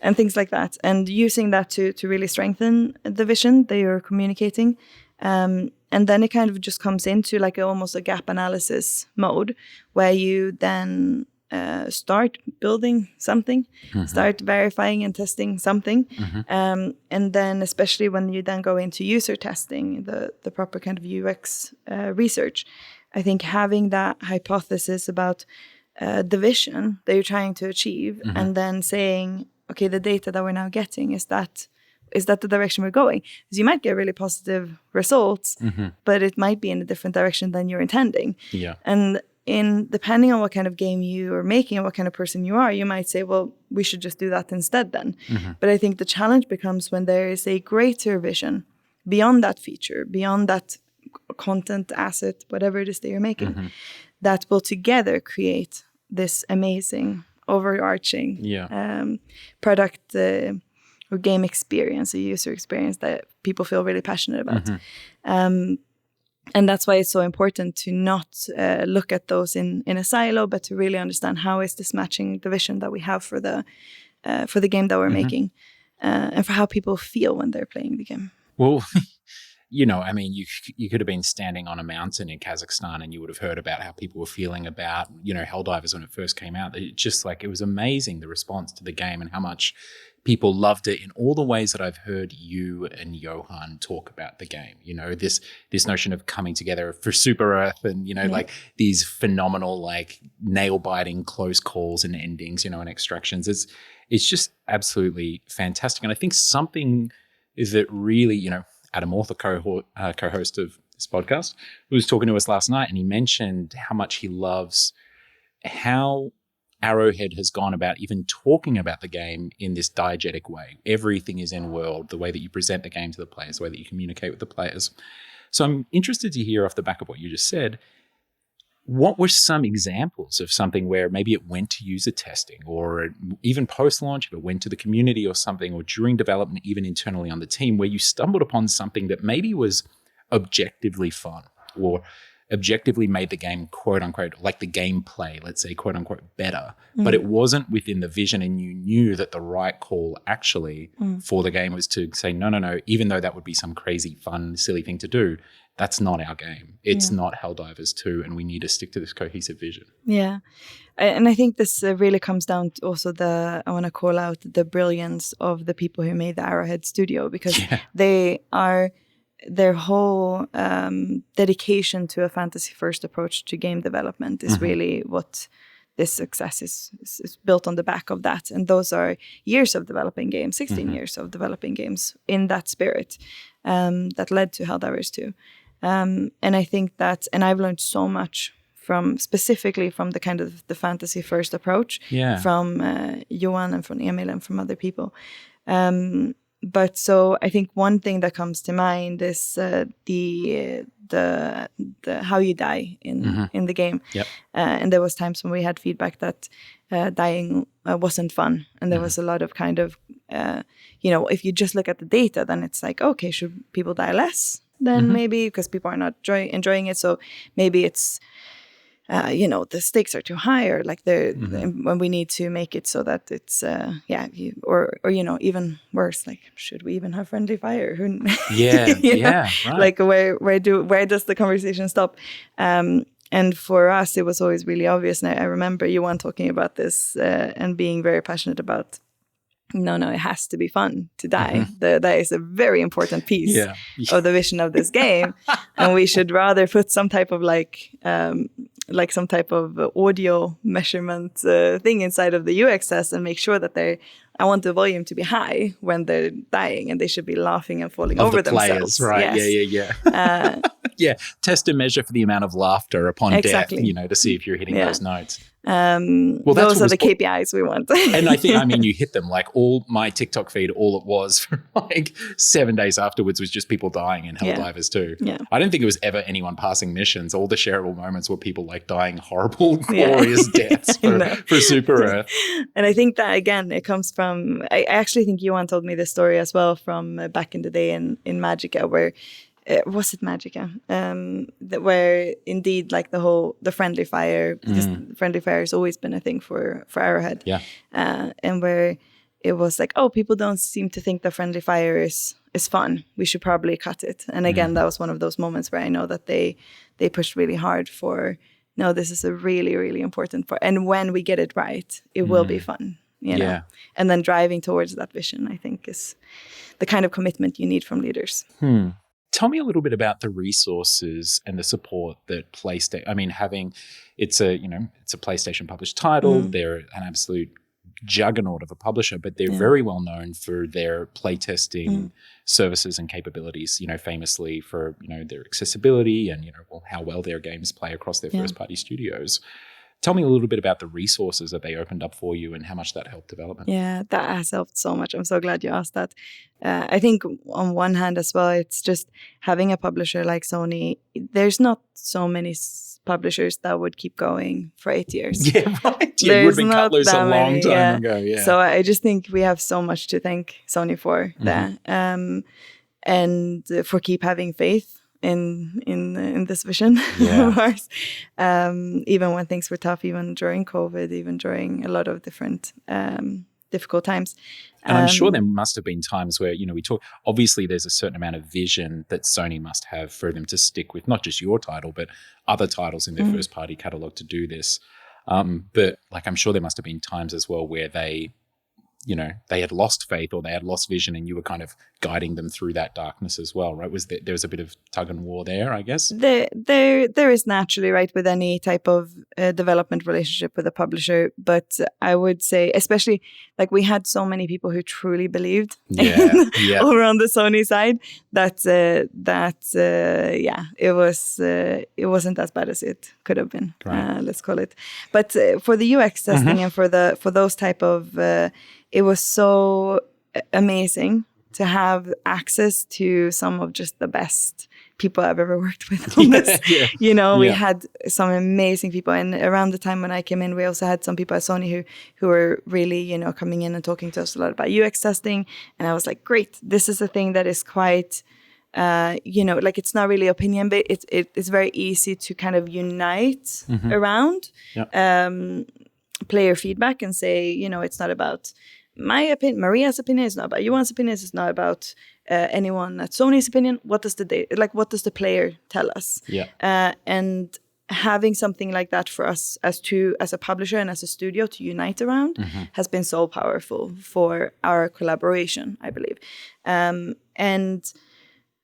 and things like that. And using that to really strengthen the vision that you're communicating. And then it kind of just comes into like almost a gap analysis mode where you then start building something, start verifying and testing something. And then especially when you then go into user testing, the proper kind of UX research, I think having that hypothesis about the vision that you're trying to achieve and then saying, okay, the data that we're now getting, is that the direction we're going? Because you might get really positive results, but it might be in a different direction than you're intending. Yeah. And depending on what kind of game you are making and what kind of person you are, you might say, well, we should just do that instead then. But I think the challenge becomes when there is a greater vision beyond that feature, beyond that content asset, whatever it is that you're making, that will together create this amazing overarching product or game experience, a user experience that people feel really passionate about. And that's why it's so important to not look at those in a silo, but to really understand how is this matching the vision that we have for the game that we're making, and for how people feel when they're playing the game. Well, I mean, you could have been standing on a mountain in Kazakhstan and you would have heard about how people were feeling about, Helldivers when it first came out. It was amazing, the response to the game and how much people loved it in all the ways that I've heard you and Johan talk about the game. This notion of coming together for Super Earth and, like these phenomenal, like nail-biting close calls and endings, and extractions. It's just absolutely fantastic. And I think something is that really, Adam Author, co-host of this podcast, who was talking to us last night, and he mentioned how much he loves how Arrowhead has gone about even talking about the game in this diegetic way. Everything is in world, the way that you present the game to the players, the way that you communicate with the players. So I'm interested to hear off the back of what you just said, what were some examples of something where maybe it went to user testing or even post-launch, if it went to the community or something, or during development, even internally on the team, where you stumbled upon something that maybe was objectively fun or objectively made the game, quote unquote, like the gameplay, let's say, quote unquote, better, but it wasn't within the vision, and you knew that the right call actually for the game was to say, no, even though that would be some crazy, fun, silly thing to do, that's not our game. It's not Helldivers 2, and we need to stick to this cohesive vision. Yeah. And I think this really comes down to also I want to call out the brilliance of the people who made the Arrowhead studio, because their whole dedication to a fantasy-first approach to game development is really what this success is built on the back of that. And those are years of developing games, 16 years of developing games in that spirit that led to Helldivers 2. And I think and I've learned so much specifically from the kind of the fantasy-first approach from Johan and from Emil and from other people. But so I think one thing that comes to mind is the how you die in the game. Yep. And there was times when we had feedback that dying wasn't fun, and there was a lot of kind of if you just look at the data, then it's like, okay, should people die less? Then maybe because people are not enjoying it, so maybe it's the stakes are too high, or like when we need to make it so that it's or even worse, like should we even have friendly fire? Right. Like where does the conversation stop? And for us, it was always really obvious. And I remember Johan talking about this and being very passionate about. No, it has to be fun to die. That is a very important piece of the vision of this game, and we should rather put some type of like some type of audio measurement thing inside of the UX test and make sure that I want the volume to be high when they're dying, and they should be laughing and falling over themselves. Right? Yes. Yeah. Test and measure for the amount of laughter upon death, to see if you're hitting those notes. Those are the KPIs we want. And I think, you hit them. Like all my TikTok feed, all it was for like 7 days afterwards was just people dying in Helldivers 2. Yeah. I don't think it was ever anyone passing missions. All the shareable moments were people like dying horrible, glorious deaths for Super Earth. And I think that, again, it comes from, I actually think Johan told me this story as well from back in the day in Magica, where was it Magica? Where indeed, like the friendly fire, because friendly fire has always been a thing for Arrowhead. Yeah. And where it was like, oh, people don't seem to think that friendly fire is fun. We should probably cut it. And again, that was one of those moments where I know that they pushed really hard for, no, this is a really, really important part. And when we get it right, it will be fun. know? And then driving towards that vision, I think, is the kind of commitment you need from leaders. Tell me a little bit about the resources and the support that PlayStation, it's a PlayStation published title. They're an absolute juggernaut of a publisher, but they're very well known for their playtesting services and capabilities, famously for, their accessibility and, how well their games play across their first party studios. Tell me a little bit about the resources that they opened up for you and how much that helped development. Yeah, that has helped so much. I'm so glad you asked that. I think on one hand as well, it's just having a publisher like Sony. There's not so many publishers that would keep going for 8 years. Yeah, right. Yeah, you would have been cut loose a long time ago. Yeah. So I just think we have so much to thank Sony for that. And for keep having faith in this vision of ours. Even when things were tough, even during COVID, even during a lot of different difficult times. And I'm sure there must have been times where, we talk, obviously there's a certain amount of vision that Sony must have for them to stick with not just your title, but other titles in their first party catalog to do this. But like, I'm sure there must have been times as well where they had lost faith or they had lost vision, and you were kind of guiding them through that darkness as well, right? There was a bit of tug and war there, I guess? There is naturally, right, with any type of development relationship with a publisher. But I would say, especially, like, we had so many people who truly believed over on the Sony side that it wasn't as bad as it could have been, let's call it. But for the UX testing and for those type of it was so amazing to have access to some of just the best people I've ever worked with on this. We had some amazing people. And around the time when I came in, we also had some people at Sony who were really, coming in and talking to us a lot about UX testing. And I was like, great, this is a thing that is quite, like, it's not really opinion, but it's very easy to kind of unite around player feedback and say, it's not about my opinion, Maria's opinion, it's not about Johan's opinion, it's not about anyone at Sony's opinion. What does the player tell us? And having something like that for us as a publisher and as a studio to unite around has been so powerful for our collaboration, I believe. And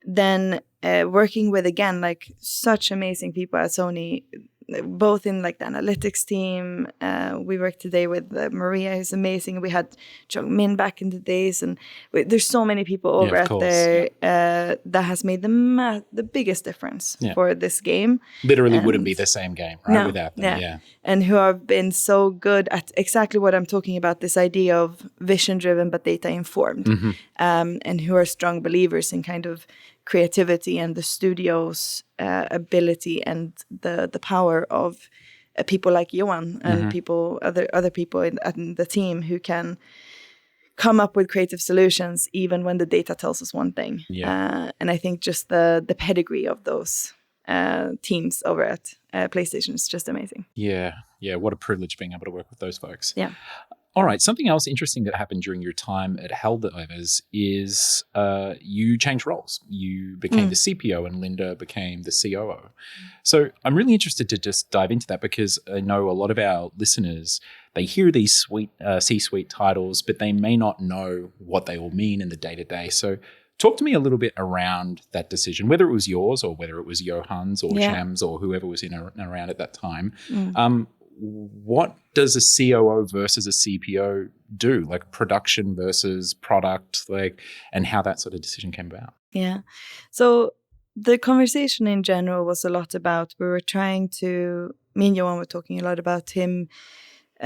then working with, again, like, such amazing people at Sony, both in like the analytics team. We worked today with Maria, who's amazing. We had Jung Min back in the days, and there's so many people over at there that has made the biggest difference for this game. Literally wouldn't be the same game, right? Without them, and who have been so good at exactly what I'm talking about, this idea of vision-driven but data-informed, and who are strong believers in kind of creativity and the studio's ability and the power of people like Johan and other people in the team who can come up with creative solutions even when the data tells us one thing. And I think just the pedigree of those teams over at PlayStation is just amazing. What a privilege being able to work with those folks. Yeah. All right, something else interesting that happened during your time at Helldivers is you changed roles. You became the CPO and Linda became the COO. So I'm really interested to just dive into that, because I know a lot of our listeners, they hear these sweet C-suite titles, but they may not know what they all mean in the day-to-day. So talk to me a little bit around that decision, whether it was yours or whether it was Johan's or Sham's or whoever was in and around at that time. What does a COO versus a CPO do? Like production versus product, and how that sort of decision came about? Yeah. So the conversation in general was a lot about, me and Johan were talking a lot about him.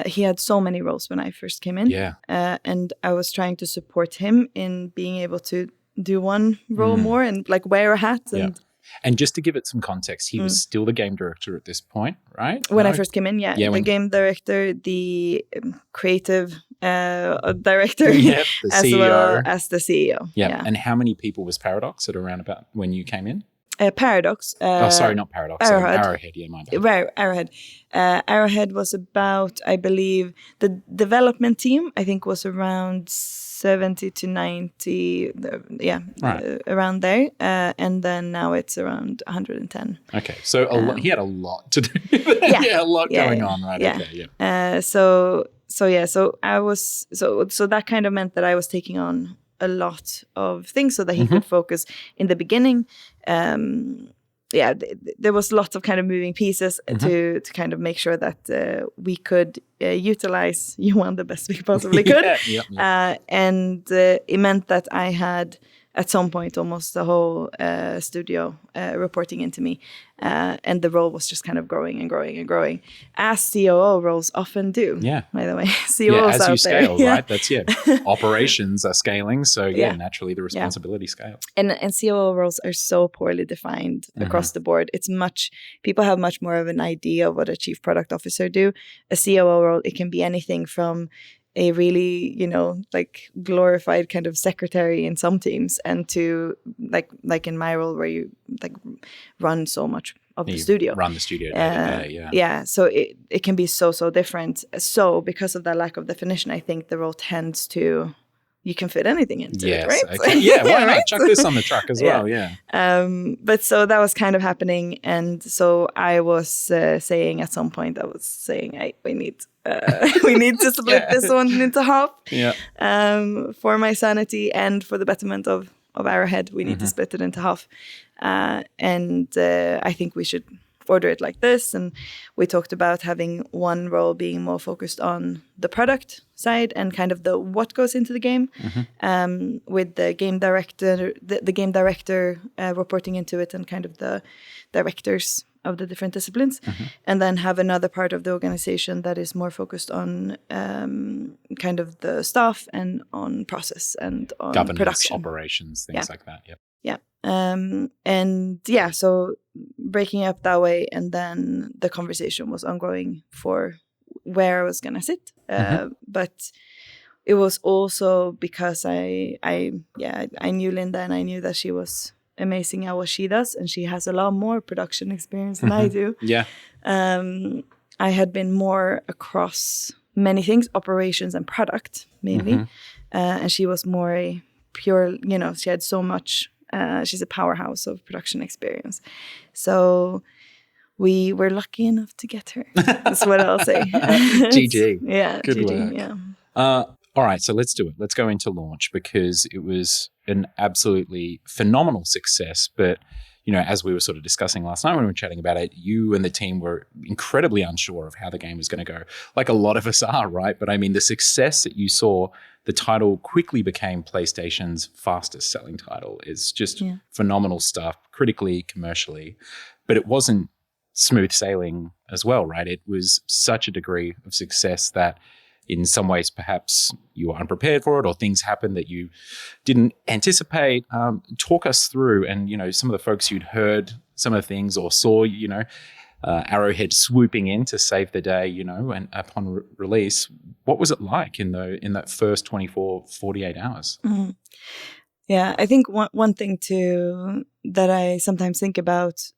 He had so many roles when I first came in. And I was trying to support him in being able to do one role more and like wear a hat. And just to give it some context, he was still the game director at this point, right? When I first came in, the game director, the creative director, the as CEO. well as the CEO. And how many people was Paradox at around about when you came in? Paradox. Not Paradox. Arrowhead, my bad. Arrowhead. Arrowhead was about, I believe, the development team, I think, was around 70 to 90, around there. And then now it's around 110. Okay, so he had a lot to do. A lot going on, right? Okay, So that kind of meant that I was taking on a lot of things so that he could focus in the beginning. There was lots of kind of moving pieces to kind of make sure that we could utilize Johan the best we possibly could. And it meant that I had, at some point, almost the whole studio reporting into me. And the role was just kind of growing and growing and growing, as COO roles often do. By the way, COOs as you scale, there. right? That's operations are scaling, so naturally the responsibility scales. And COO roles are so poorly defined across the board. People have much more of an idea of what a chief product officer do. A COO role, it can be anything from a really, like glorified kind of secretary in some teams, and to like in my role where you like run so much of the studio. Run the studio day to day, yeah. Yeah, so it can be so different. So because of that lack of definition, I think the role tends to, you can fit anything into it, right? Okay. Yeah, why not? Chuck this on the truck as well, yeah. But so that was kind of happening. And so I was saying at some point, hey, we need to split this one into half. Yeah. For my sanity and for the betterment of Arrowhead, we need to split it into half. And I think we should order it like this. And we talked about having one role being more focused on the product side and kind of the what goes into the game, with the game director, the game director reporting into it, and kind of the directors of the different disciplines, and then have another part of the organization that is more focused on kind of the staff and on process and on governance, production, operations, things like that. Yep. Yeah. So breaking up that way, and then the conversation was ongoing for where I was gonna sit. But it was also because I knew Linda, and I knew that she was amazing at what she does, and she has a lot more production experience than I do. Yeah. I had been more across many things, operations and product mainly, and she was more a pure, she had so much. She's a powerhouse of production experience. So we were lucky enough to get her. That's what I'll say. GG. Yeah, Good GG, work. yeah. All right, so let's do it. Let's go into launch, because it was an absolutely phenomenal success. But, as we were sort of discussing last night when we were chatting about it, you and the team were incredibly unsure of how the game was going to go, like a lot of us are, right? But I mean, the success that you saw, the title quickly became PlayStation's fastest selling title. It's just phenomenal stuff, critically, commercially. But it wasn't smooth sailing as well, right? It was such a degree of success that in some ways perhaps you were unprepared for it, or things happened that you didn't anticipate. Talk us through, and some of the folks you'd heard some of the things or saw, Arrowhead swooping in to save the day, and upon release, what was it like in that first 24, 48 hours? Yeah, I think one thing too that I sometimes think about,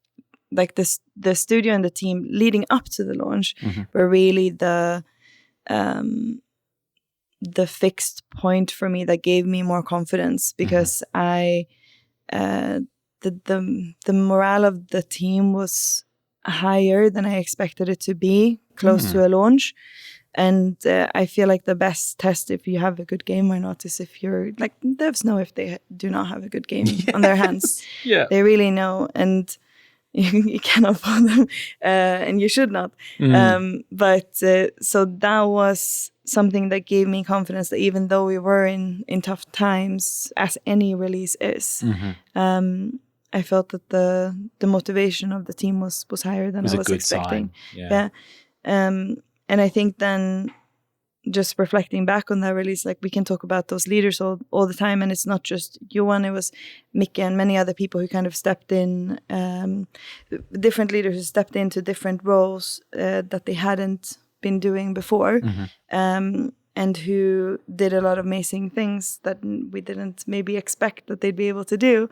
like the studio and the team leading up to the launch, were really the fixed point for me that gave me more confidence, because the morale of the team was higher than I expected it to be close to a launch. And I feel like the best test if you have a good game or not is if you're like, devs know if they do not have a good game on their hands. Yeah, they really know, and you cannot fault them, and you should not. But so that was something that gave me confidence that even though we were in tough times, as any release is, I felt that the motivation of the team was higher than I was expecting. Yeah. And I think then, just reflecting back on that release, like we can talk about those leaders all the time, and it's not just Johan, it was Mickey and many other people who kind of stepped in, different leaders who stepped into different roles that they hadn't been doing before, and who did a lot of amazing things that we didn't maybe expect that they'd be able to do.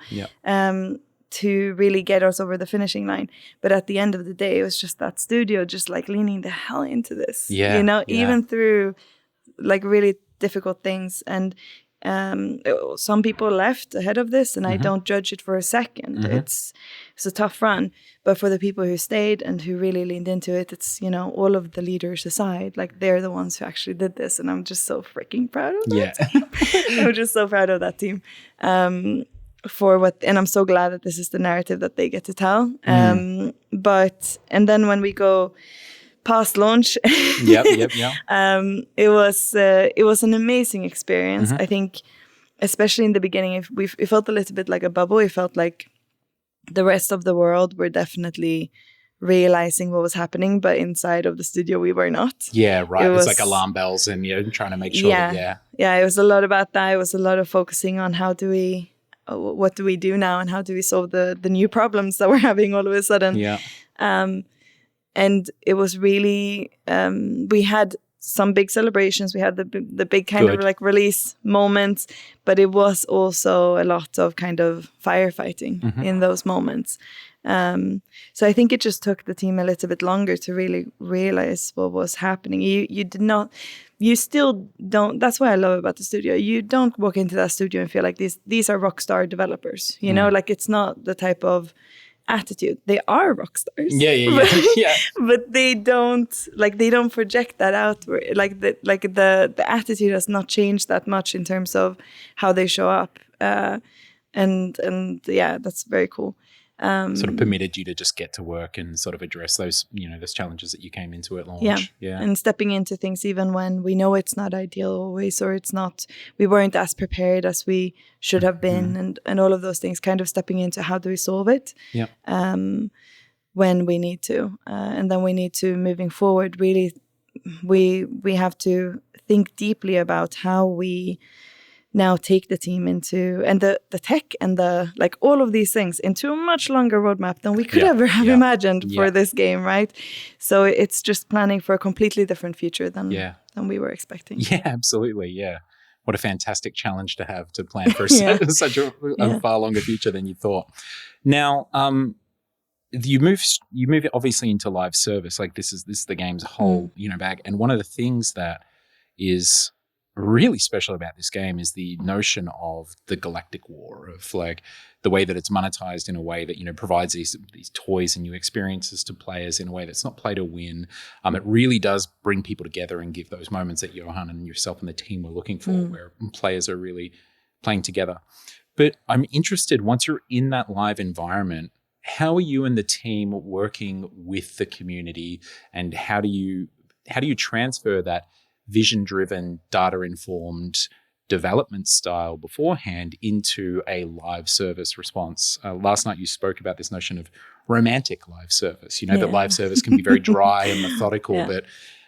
To really get us over the finishing line. But at the end of the day, it was just that studio just like leaning the hell into this, even through like really difficult things. And some people left ahead of this, and I don't judge it for a second. It's a tough run, but for the people who stayed and who really leaned into it, it's, all of the leaders aside, like they're the ones who actually did this. And I'm just so freaking proud of that. I'm just so proud of that team. And I'm so glad that this is the narrative that they get to tell. And then when we go past launch, it was an amazing experience. I think, especially in the beginning, it felt a little bit like a bubble. It felt like the rest of the world were definitely realizing what was happening, but inside of the studio we were not. Yeah, right. It was like alarm bells, and trying to make sure it was a lot about that. It was a lot of focusing on what do we do now, and how do we solve the new problems that we're having all of a sudden. And it was really we had some big celebrations. We had the big kind of like release moments, but it was also a lot of kind of firefighting in those moments. So I think it just took the team a little bit longer to really realize what was happening. You still don't. That's what I love about the studio. You don't walk into that studio and feel like these are rock star developers. You know, like it's not the type of attitude. They are rock stars. Yeah. But they don't project that outward. Like the attitude has not changed that much in terms of how they show up. And yeah, that's very cool. Sort of permitted you to just get to work and sort of address those, those challenges that you came into at launch. Yeah. And stepping into things even when we know it's not ideal always, or we weren't as prepared as we should have been, and all of those things, kind of stepping into how do we solve it when we need to. And then we need to, moving forward, really, we have to think deeply about how we now take the team into, and the tech and the like, all of these things into a much longer roadmap than we could ever have imagined for this game, right? So it's just planning for a completely different future than we were expecting. Yeah, absolutely. Yeah. What a fantastic challenge to have to plan for such a far longer future than you thought. Now, you move obviously into live service. Like this is the game's whole, bag. And one of the things that is really special about this game is the notion of the Galactic War, of like the way that it's monetized in a way that provides these toys and new experiences to players in a way that's not play to win. It really does bring people together and give those moments that Johan and yourself and the team were looking for, where players are really playing together. But I'm interested, once you're in that live environment, how are you and the team working with the community, and how do you transfer that vision-driven, data-informed development style beforehand into a live service response? Last night you spoke about this notion of romantic live service. That live service can be very dry and methodical,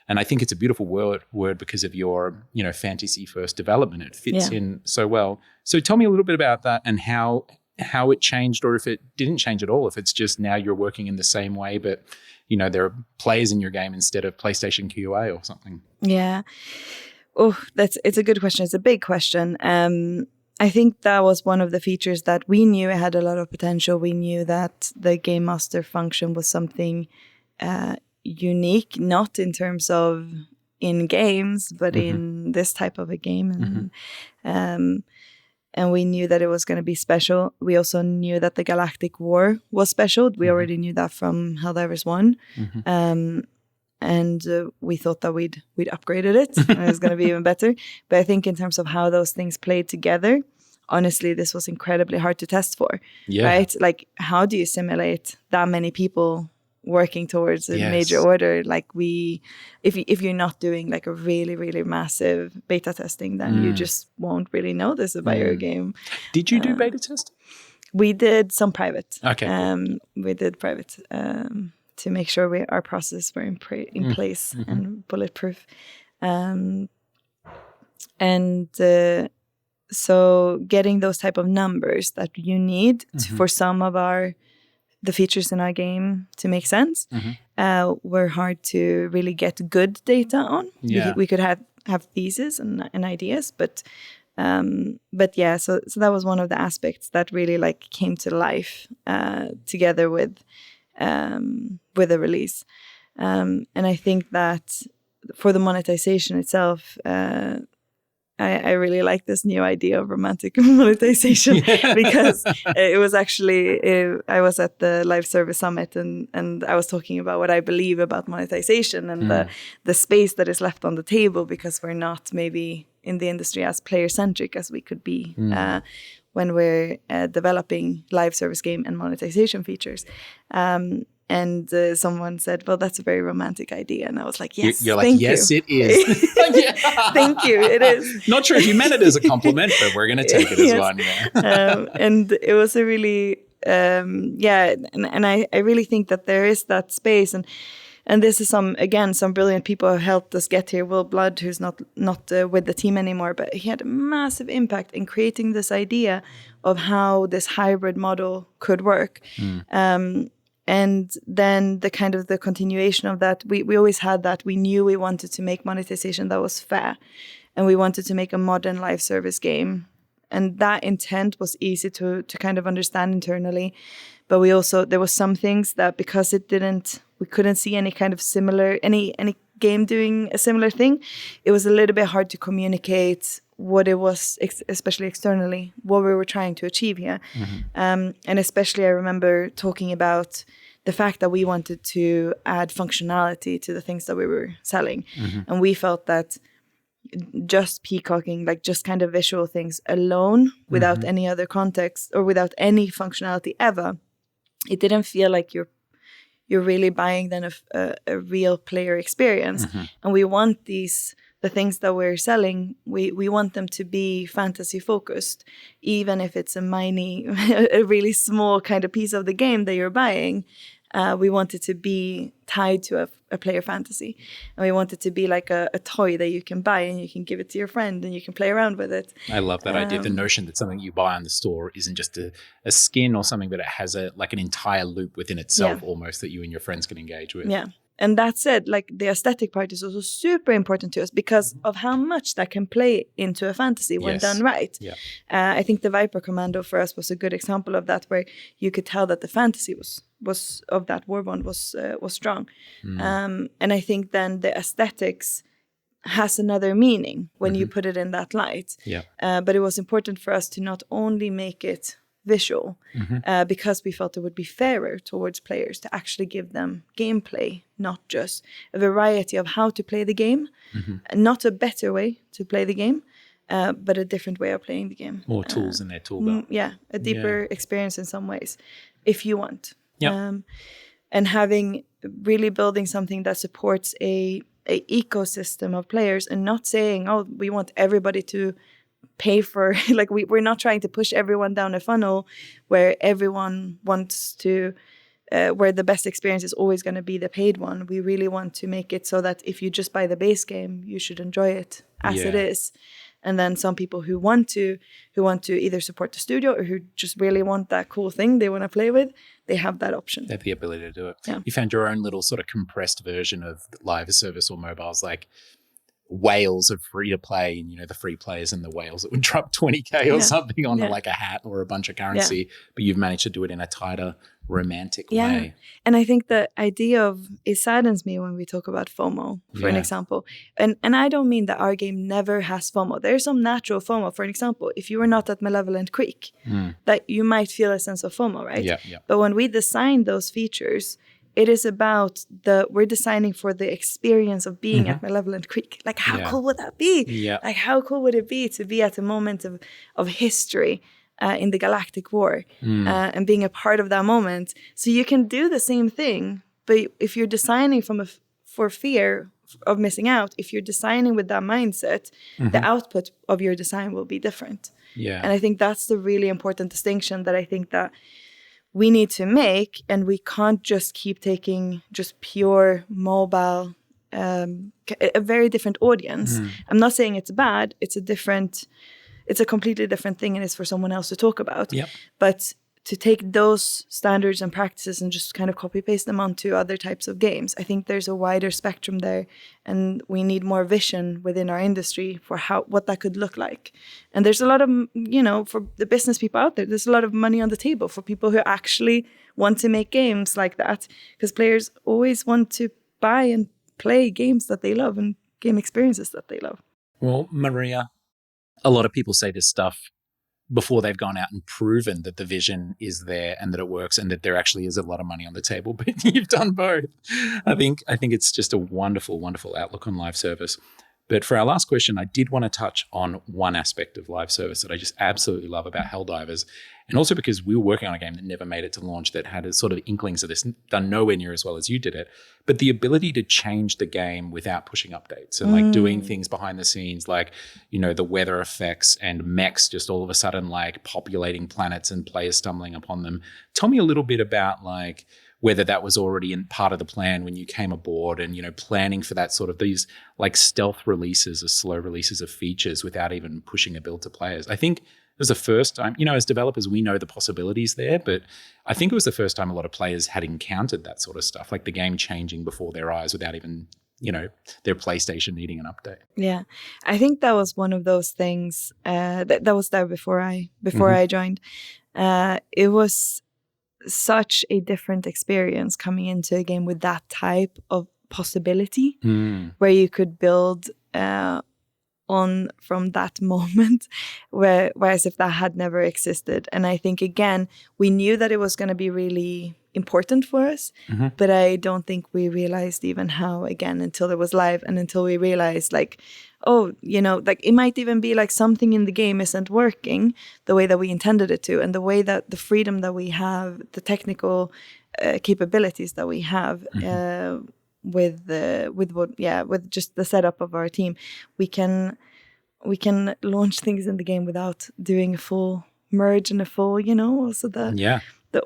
and I think it's a beautiful word because of your, fantasy-first development. It fits in so well. So tell me a little bit about that and how it changed, or if it didn't change at all, if it's just now you're working in the same way, but there are players in your game instead of PlayStation QA or something. Yeah. Oh, it's a good question. It's a big question. I think that was one of the features that we knew it had a lot of potential. We knew that the Game Master function was something unique, not in terms of in games, but in this type of a game. And we knew that it was going to be special. We also knew that the Galactic War was special. We already knew that from Helldivers 1. And we thought that we'd upgraded it and it was going to be even better. But I think in terms of how those things played together, honestly, this was incredibly hard to test for, right? Like, how do you simulate that many people working towards a major order? Like if you're not doing like a really, really massive beta testing, then you just won't really know this about your game. Did you do beta testing? We did some private. Okay. We did private to make sure our processes were in place and bulletproof. So getting those type of numbers that you need for some of the features in our game to make sense were hard to really get good data on. We could have theses and ideas, but yeah, so that was one of the aspects that really like came to life together with the release. And I think that for the monetization itself, I really like this new idea of romantic monetization because it was actually, I was at the Live Service Summit and I was talking about what I believe about monetization and the space that is left on the table, because we're not maybe in the industry as player-centric as we could be when we're developing live service game and monetization features. And someone said, well, that's a very romantic idea. And I was like, yes, You're like, yes, it is. Thank you, it is. Not sure if you meant it as a compliment, but we're going to take it as one. Yeah. And it was a really, and I really think that there is that space. And this is some brilliant people who helped us get here. Will Blood, who's not with the team anymore, but he had a massive impact in creating this idea of how this hybrid model could work. And then the kind of the continuation of that, we always had that. We knew we wanted to make monetization that was fair, and we wanted to make a modern live service game. And that intent was easy to kind of understand internally. But we also, there was some things that because we couldn't see any kind of similar, any game doing a similar thing, it was a little bit hard to communicate what it was, especially externally, what we were trying to achieve here. And especially I remember talking about the fact that we wanted to add functionality to the things that we were selling. And we felt that just peacocking, like just kind of visual things alone, without any other context or without any functionality ever, it didn't feel like you're really buying then a real player experience. And we want the things that we're selling, we want them to be fantasy focused, even if it's a really small kind of piece of the game that you're buying. We want it to be tied to a player fantasy. And we want it to be like a toy that you can buy and you can give it to your friend and you can play around with it. I love that idea. The notion that something you buy on the store isn't just a skin or something, but it has an entire loop within itself almost that you and your friends can engage with. Yeah. And that said, like the aesthetic part is also super important to us because of how much that can play into a fantasy when done right. Yeah. I think the Viper Commando for us was a good example of that, where you could tell that the fantasy was of that war bond was strong. And I think then the aesthetics has another meaning when you put it in that light. Yeah. But it was important for us to not only make it visual, because we felt it would be fairer towards players to actually give them gameplay, not just a variety of how to play the game, not a better way to play the game, but a different way of playing the game. More tools in their tool belt. A deeper experience in some ways, if you want. Yeah. And really building something that supports a ecosystem of players, and not saying, oh, we want everybody to pay for, like we're not trying to push everyone down a funnel where everyone wants to, where the best experience is always going to be the paid one. We really want to make it so that if you just buy the base game, you should enjoy it as it is. And then some people who want to either support the studio or who just really want that cool thing they want to play with, they have that option. They have the ability to do it. Yeah. You found your own little sort of compressed version of live service or mobiles, like whales of free to play, and the free players and the whales that would drop 20k or something on like a hat or a bunch of currency, but you've managed to do it in a tighter, romantic way. And I think the idea of it saddens me when we talk about FOMO, for an example. And I don't mean that our game never has FOMO. There's some natural FOMO. For an example, if you were not at Malevolent Creek, that you might feel a sense of FOMO, right? Yeah. But when we design those features, it is about we're designing for the experience of being at Malevolent Creek. Like, how cool would that be? Yeah. Like, how cool would it be to be at a moment of history in the Galactic War and being a part of that moment? So you can do the same thing, but if you're designing for fear of missing out, if you're designing with that mindset, the output of your design will be different. Yeah. And I think that's the really important distinction that I think that we need to make, and we can't just keep taking just pure mobile, a very different audience. I'm not saying it's bad. It's a completely different thing, and it's for someone else to talk about. Yep. But to take those standards and practices and just kind of copy paste them onto other types of games, I think there's a wider spectrum there, and we need more vision within our industry for what that could look like. And there's a lot of, for the business people out there, there's a lot of money on the table for people who actually want to make games like that, because players always want to buy and play games that they love and game experiences that they love. Well, Maria, a lot of people say this stuff before they've gone out and proven that the vision is there and that it works and that there actually is a lot of money on the table, but you've done both. I think it's just a wonderful, wonderful outlook on live service. But for our last question, I did want to touch on one aspect of live service that I just absolutely love about Helldivers. And also because we were working on a game that never made it to launch, that had a sort of inklings of this, done nowhere near as well as you did it, but the ability to change the game without pushing updates and like doing things behind the scenes, like, the weather effects and mechs just all of a sudden like populating planets and players stumbling upon them. Tell me a little bit about like whether that was already in part of the plan when you came aboard and, planning for that sort of these like stealth releases or slow releases of features without even pushing a build to players. I think It was the first time, as developers, we know the possibilities there, but I think it was the first time a lot of players had encountered that sort of stuff, like the game changing before their eyes without even, their PlayStation needing an update. Yeah, I think that was one of those things that was there before I joined. It was such a different experience coming into a game with that type of possibility, where you could build on from that moment, whereas if that had never existed. And I think, again, we knew that it was going to be really important for us, but I don't think we realized even how, again, until it was live and until we realized like, oh, like it might even be like something in the game isn't working the way that we intended it to, and the way that the freedom that we have, the technical capabilities that we have, with just the setup of our team, we can launch things in the game without doing a full merge and a full, also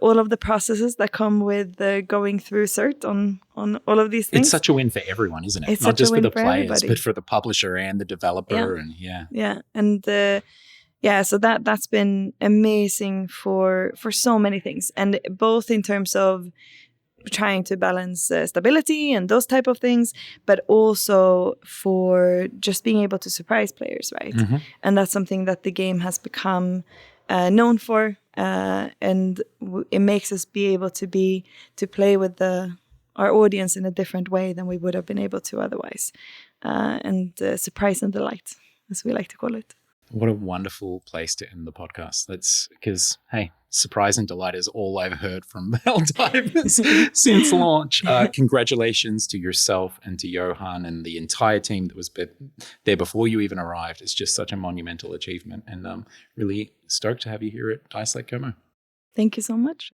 all of the processes that come with going through cert on all of these things. It's such a win for everyone, isn't it? It's not just for the players, everybody, but for the publisher and the developer. And so that's been amazing for so many things, and both in terms of trying to balance stability and those type of things, but also for just being able to surprise players, right? And that's something that the game has become known for, and it makes us be able to play with our audience in a different way than we would have been able to otherwise, and surprise and delight, as we like to call it. What a wonderful place to end the podcast. That's because, hey, surprise and delight is all I've heard from Helldivers since launch. Congratulations to yourself and to Johan and the entire team that was there before you even arrived. It's just such a monumental achievement, and really stoked to have you here at Dice Lake Como. Thank you so much.